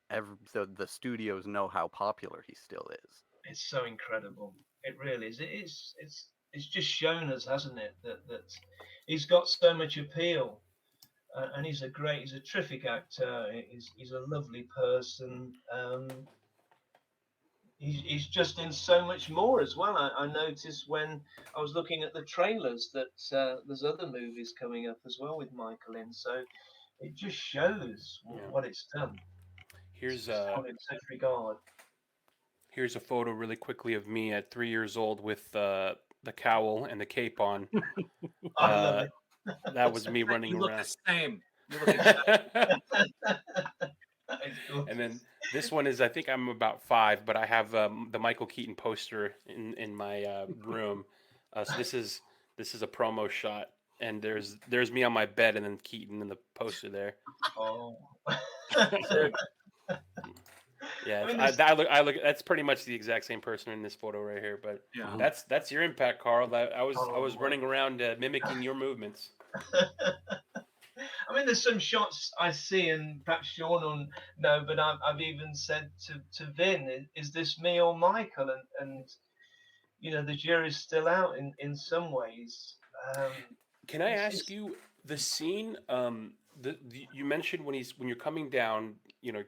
the studios know how popular he still is. It's so incredible. It really is. It's just shown us, hasn't it, that he's got so much appeal, and he's a terrific actor. He's a lovely person. He's just in so much more as well. I noticed when I was looking at the trailers that there's other movies coming up as well with Michael in. So it just shows what it's done. Here's in such regard. Here's a photo really quickly of me at 3 years old with the cowl and the cape on. I love it. That was me running you look around. the same. You look exactly And then this one is, I think I'm about 5, but I have the Michael Keaton poster in my room. So this is a promo shot, and there's me on my bed, and then Keaton in the poster there. Oh. So, yeah, I look. That's pretty much the exact same person in this photo right here. But yeah. That's your impact, Carl. I was running around mimicking your movements. I mean, there's some shots I see, and perhaps Sean will know, but I've even said to Vin, is this me or Michael? And you know, the jury's still out in some ways. Can I ask you the scene? You mentioned when you're coming down,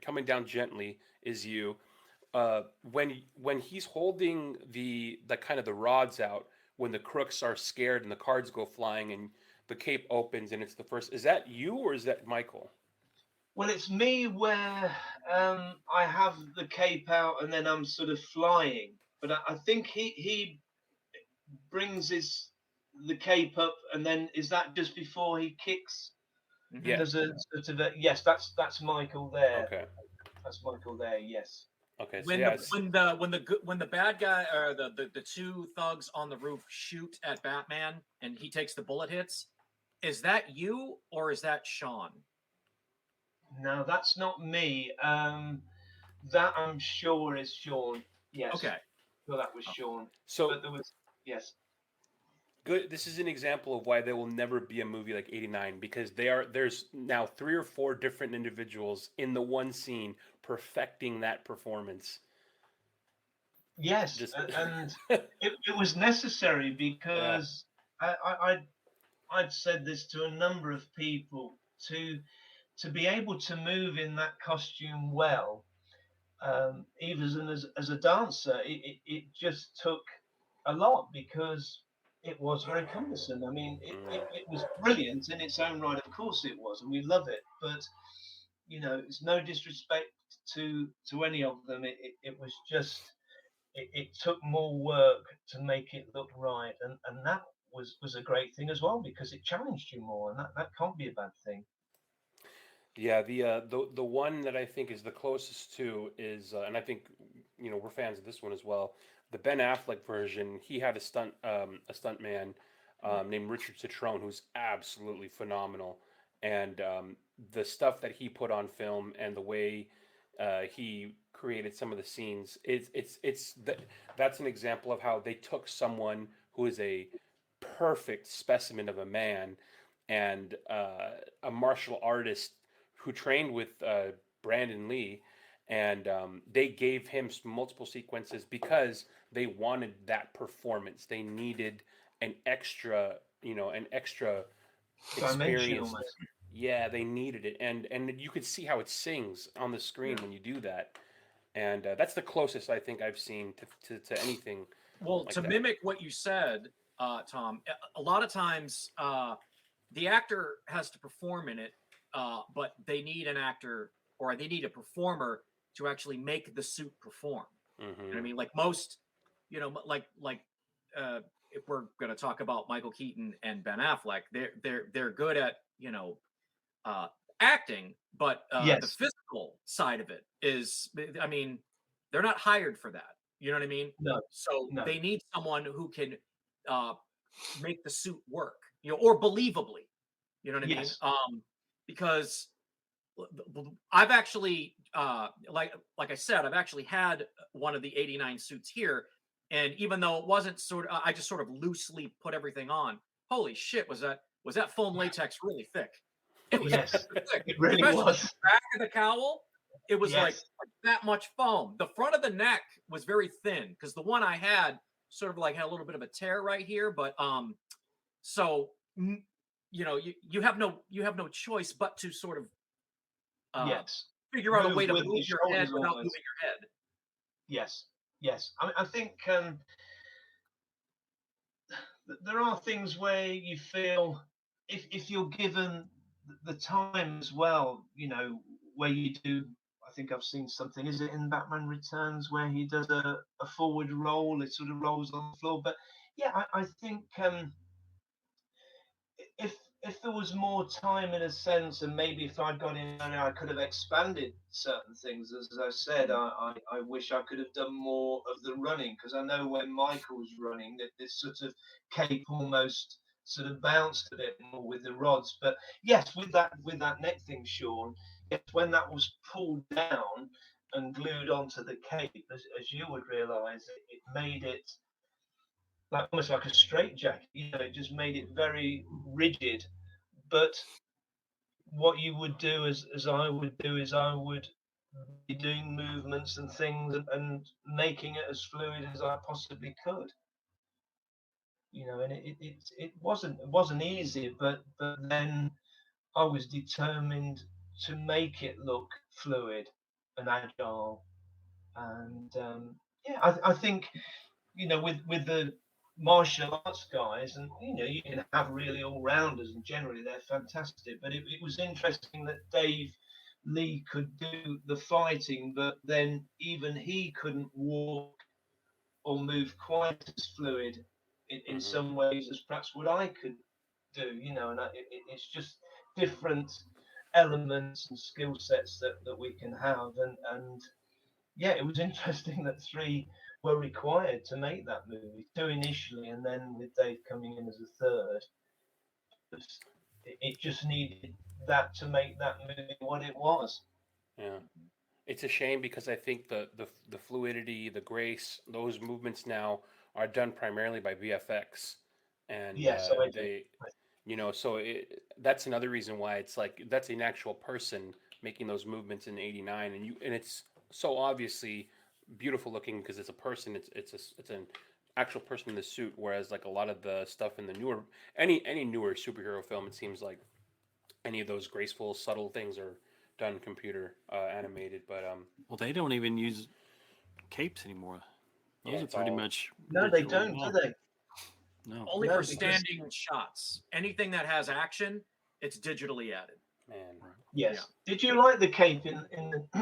coming down gently is you. When he's holding the kind of the rods out, when the crooks are scared and the cards go flying and the cape opens and it's the first. Is that you or is that Michael? Well, it's me where I have the cape out and then I'm sort of flying. But I think he brings the cape up, and then is that just before he kicks? Yeah. There's a sort of yes, that's Michael there. Okay. That's Michael there. Yes. Okay. So when the bad guy or the two thugs on the roof shoot at Batman and he takes the bullet hits, is that you or is that Sean? No, that's not me. That I'm sure is Sean. Yes. Okay. Well, that was Sean. So but there was yes. Good. This is an example of why there will never be a movie like '89, because there's now 3 or 4 different individuals in the one scene perfecting that performance. Yes, and it was necessary because I'd said this to a number of people to be able to move in that costume well, even as a dancer, it just took a lot because it was very cumbersome. I mean, it was brilliant in its own right. Of course it was, and we love it. But, it's no disrespect to any of them. It was just, it took more work to make it look right. And that was a great thing as well, because it challenged you more. And that can't be a bad thing. Yeah, the one that I think is the closest to is, and I think, we're fans of this one as well. The Ben Affleck version, he had a stunt man named Richard Citrone, who's absolutely phenomenal, and the stuff that he put on film and the way he created some of the scenes, that's an example of how they took someone who is a perfect specimen of a man and a martial artist who trained with Brandon Lee. And they gave him multiple sequences because they wanted that performance. They needed an extra experience. Yeah, they needed it, and you could see how it sings on the screen when you do that. And that's the closest I think I've seen to anything. Well, like to that. mimic what you said, Tom, a lot of times the actor has to perform in it, but they need an actor or they need a performer to actually make the suit perform. Mm-hmm. You know what I mean? Like most, if we're going to talk about Michael Keaton and Ben Affleck, they're good at, acting, but yes. The physical side of it is, I mean, they're not hired for that. You know what I mean? No. So no. they need someone who can make the suit work, or believably. You know what I yes. mean? Because I've actually, like I said, I've actually had one of the '89 suits here, and even though it wasn't I just sort of loosely put everything on. Holy shit, was that foam latex really thick? It was yes, thick. it really Especially was. The back of the cowl, it was yes. like that much foam. The front of the neck was very thin because the one I had, sort of like had a little bit of a tear right here, but so you know, you have no choice but to sort of Yes. figure out a Move way to with move the your head shoulders without almost. moving your head. Yes. Yes. I think there are things where you feel if you're given the time as well, you know, where you do. I think I've seen something. Is it in Batman Returns where he does a forward roll? It sort of rolls on the floor. But yeah, I think if if there was more time in a sense, and maybe if I'd got in earlier, I could have expanded certain things. As I said, I wish I could have done more of the running, because I know when Michael's running, that this sort of cape almost sort of bounced a bit more with the rods. But yes, with that neck thing, Sean, yes, when that was pulled down and glued onto the cape, as you would realise, it made it like almost like a straitjacket. You know, it just made it very rigid. But what you would do, as I would do, is I would be doing movements and things and making it as fluid as I possibly could. You know, and it wasn't easy, but then I was determined to make it look fluid and agile. And yeah, I think, you know, with the martial arts guys, and you know, you can have really all rounders, and generally they're fantastic. But it was interesting that Dave Lee could do the fighting, but then even he couldn't walk or move quite as fluid in some ways as perhaps what I could do. You know, and it's just different elements and skill sets that we can have, and yeah, it was interesting that three were required to make that movie. Two initially, and then with Dave coming in as a third. It just needed that to make that movie what it was. Yeah. It's a shame because I think the fluidity, the grace, those movements now are done primarily by VFX, and Yes, I agree. they, you know, so that's another reason why it's like that's an actual person making those movements in '89, and it's so obviously beautiful looking because it's a person, it's an actual person in the suit, whereas like a lot of the stuff in the newer any newer superhero film, it seems like any of those graceful, subtle things are done computer animated. But well, they don't even use capes anymore. Those yeah, are it's pretty all much No, they digital as don't, well. do they? No. Only No, for because standing shots. Anything that has action, it's digitally added. man. yes. Yeah. Did you like the cape in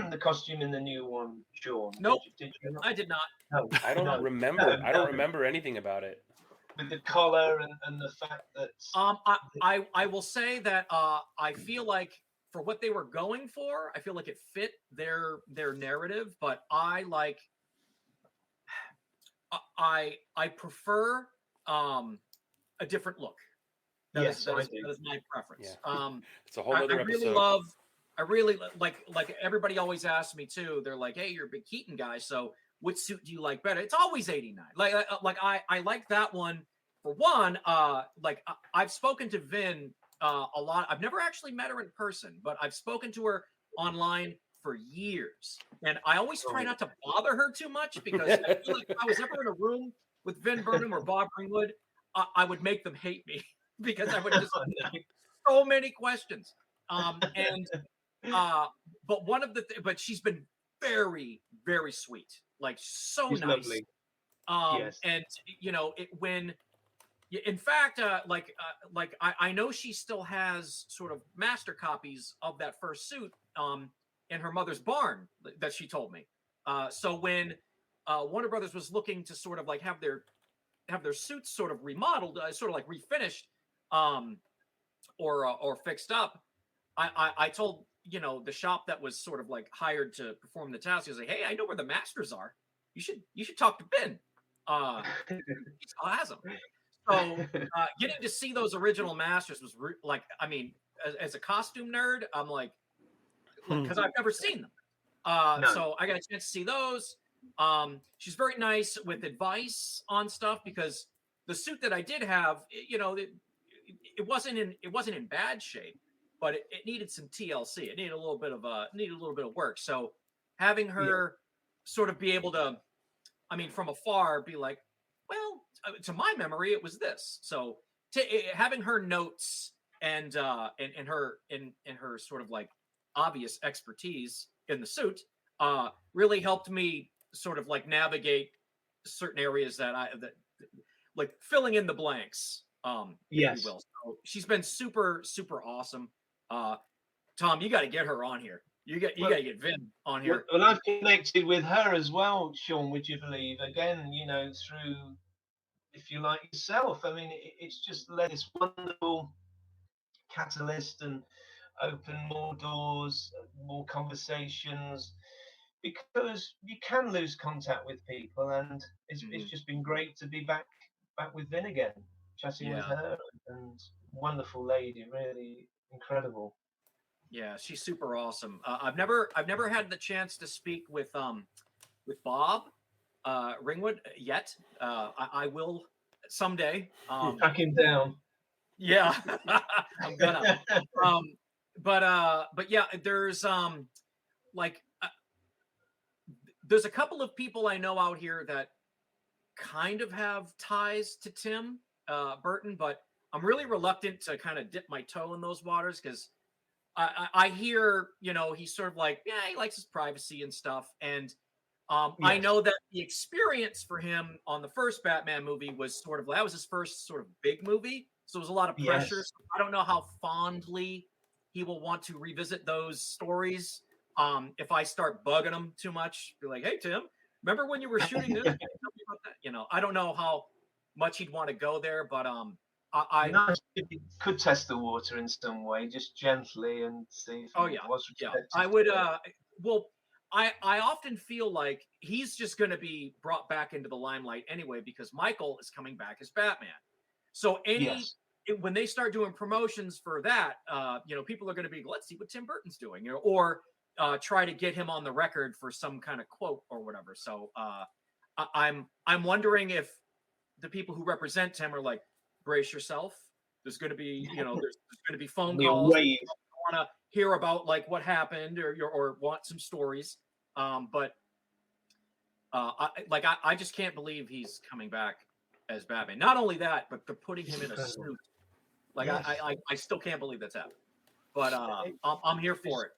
the costume in the new one, Sean? Nope, Did you not? I did not. No, I don't no, remember. I don't no. remember anything about it. With the collar and the fact that I will say that I feel like for what they were going for, I feel like it fit their narrative, but I prefer a different look. That is my preference. Yeah. It's a whole I other really episode. I really like everybody always asks me too. They're like, "Hey, you're a big Keaton guy, so which suit do you like better?" It's always 89. I like that one for one. I've spoken to Vin a lot. I've never actually met her in person, but I've spoken to her online for years, and I always try not to bother her too much because I feel like if I was ever in a room with Vin Burnham or Bob Ringwood, I would make them hate me because I would just so many questions. But one of the but she's been very, very sweet, like so She's nice. lovely. Yes. And you know, in fact, I know she still has sort of master copies of that first suit in her mother's barn that she told me. So when Warner Brothers was looking to sort of like have their suits sort of remodeled, sort of like refinished, or fixed up, I told, you know, the shop that was sort of like hired to perform the task, he was like, "Hey, I know where the masters are. You should talk to Ben. He still has them." So getting to see those original masters was I mean, as a costume nerd, I'm like, because I've never seen them. No. So I got a chance to see those. She's very nice with advice on stuff because the suit that I did have, you know, it wasn't in bad shape, but it needed some TLC. It needed a little bit of work. So having her sort of be able to, I mean, from afar, be like, well, to my memory, it was this. So having her notes and her sort of like obvious expertise in the suit really helped me sort of like navigate certain areas that like filling in the blanks, Yes. if you will. So she's been super, super awesome. Tom, you got to get her on here. You got to get Vin on here. Well, I've connected with her as well, Sean. Would you believe? Again, you know, through, if you like, yourself. I mean, it's just led this wonderful catalyst and open more doors, more conversations, because you can lose contact with people, and it's just been great to be back with Vin again, chatting with her, and wonderful lady, really incredible. Yeah, she's super awesome. I've never had the chance to speak with Bob Ringwood yet. I will someday. Track him down. Yeah, I'm gonna. But yeah, there's there's a couple of people I know out here that kind of have ties to Tim Burton, but I'm really reluctant to kind of dip my toe in those waters because I hear, you know, he's sort of like, yeah, he likes his privacy and stuff. And I know that the experience for him on the first Batman movie was sort of, that was his first sort of big movie. So it was a lot of pressure. So I don't know how fondly he will want to revisit those stories. If I start bugging him too much, be like, hey, Tim, remember when you were shooting this? Tell me about that? You know, I don't know how much he'd want to go there, but I could test the water in some way, just gently, and see if it was respected. I would. Well, I often feel like he's just going to be brought back into the limelight anyway because Michael is coming back as Batman. So when they start doing promotions for that, you know, people are going to be, let's see what Tim Burton's doing, you know, or try to get him on the record for some kind of quote or whatever. So I'm wondering if the people who represent him are like, brace yourself. There's going to be, you know, there's going to be phone calls. You want to hear about like what happened or want some stories. But I just can't believe he's coming back as Batman. Not only that, but they're putting him in a suit. Like I still can't believe that's happened. But I'm here for it.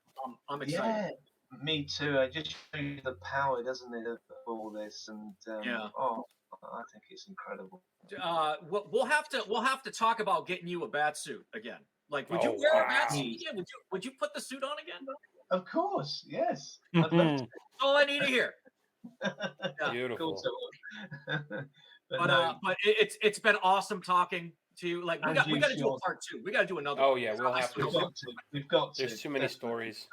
I'm excited. Yeah, me too. It just shows you the power, doesn't it, of all this? And oh, I think it's incredible. We'll have to talk about getting you a bat suit again. Like, would you wear a bat suit again? Would you put the suit on again? Of course, yes. That's all I need to hear. Beautiful. But it's been awesome talking to you. Like we got to do a part 2. We got to do another. Oh yeah, we'll have to. We've got to. There's too many stories,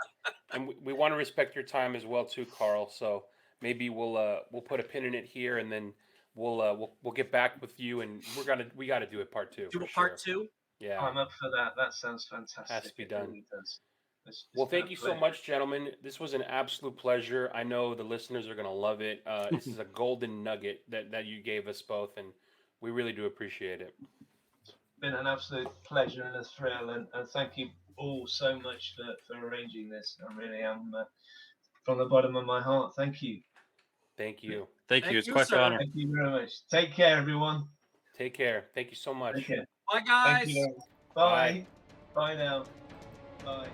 and we want to respect your time as well too, Carl. So maybe we'll put a pin in it here, and then we'll get back with you, and we got to do a part 2. Do a part 2. Yeah, I'm up for that. That sounds fantastic. Has to be done. It does. Well, thank you so much, gentlemen. This was an absolute pleasure. I know the listeners are going to love it. This is a golden nugget that you gave us both, and we really do appreciate it. It's been an absolute pleasure and a thrill, and thank you all so much for arranging this. I really am, from the bottom of my heart, thank you. Thank you. Thank you. It's quite an honor. Thank you very much. Take care, everyone. Take care. Thank you so much. Bye, guys. Thank you. Bye. Bye now. Bye.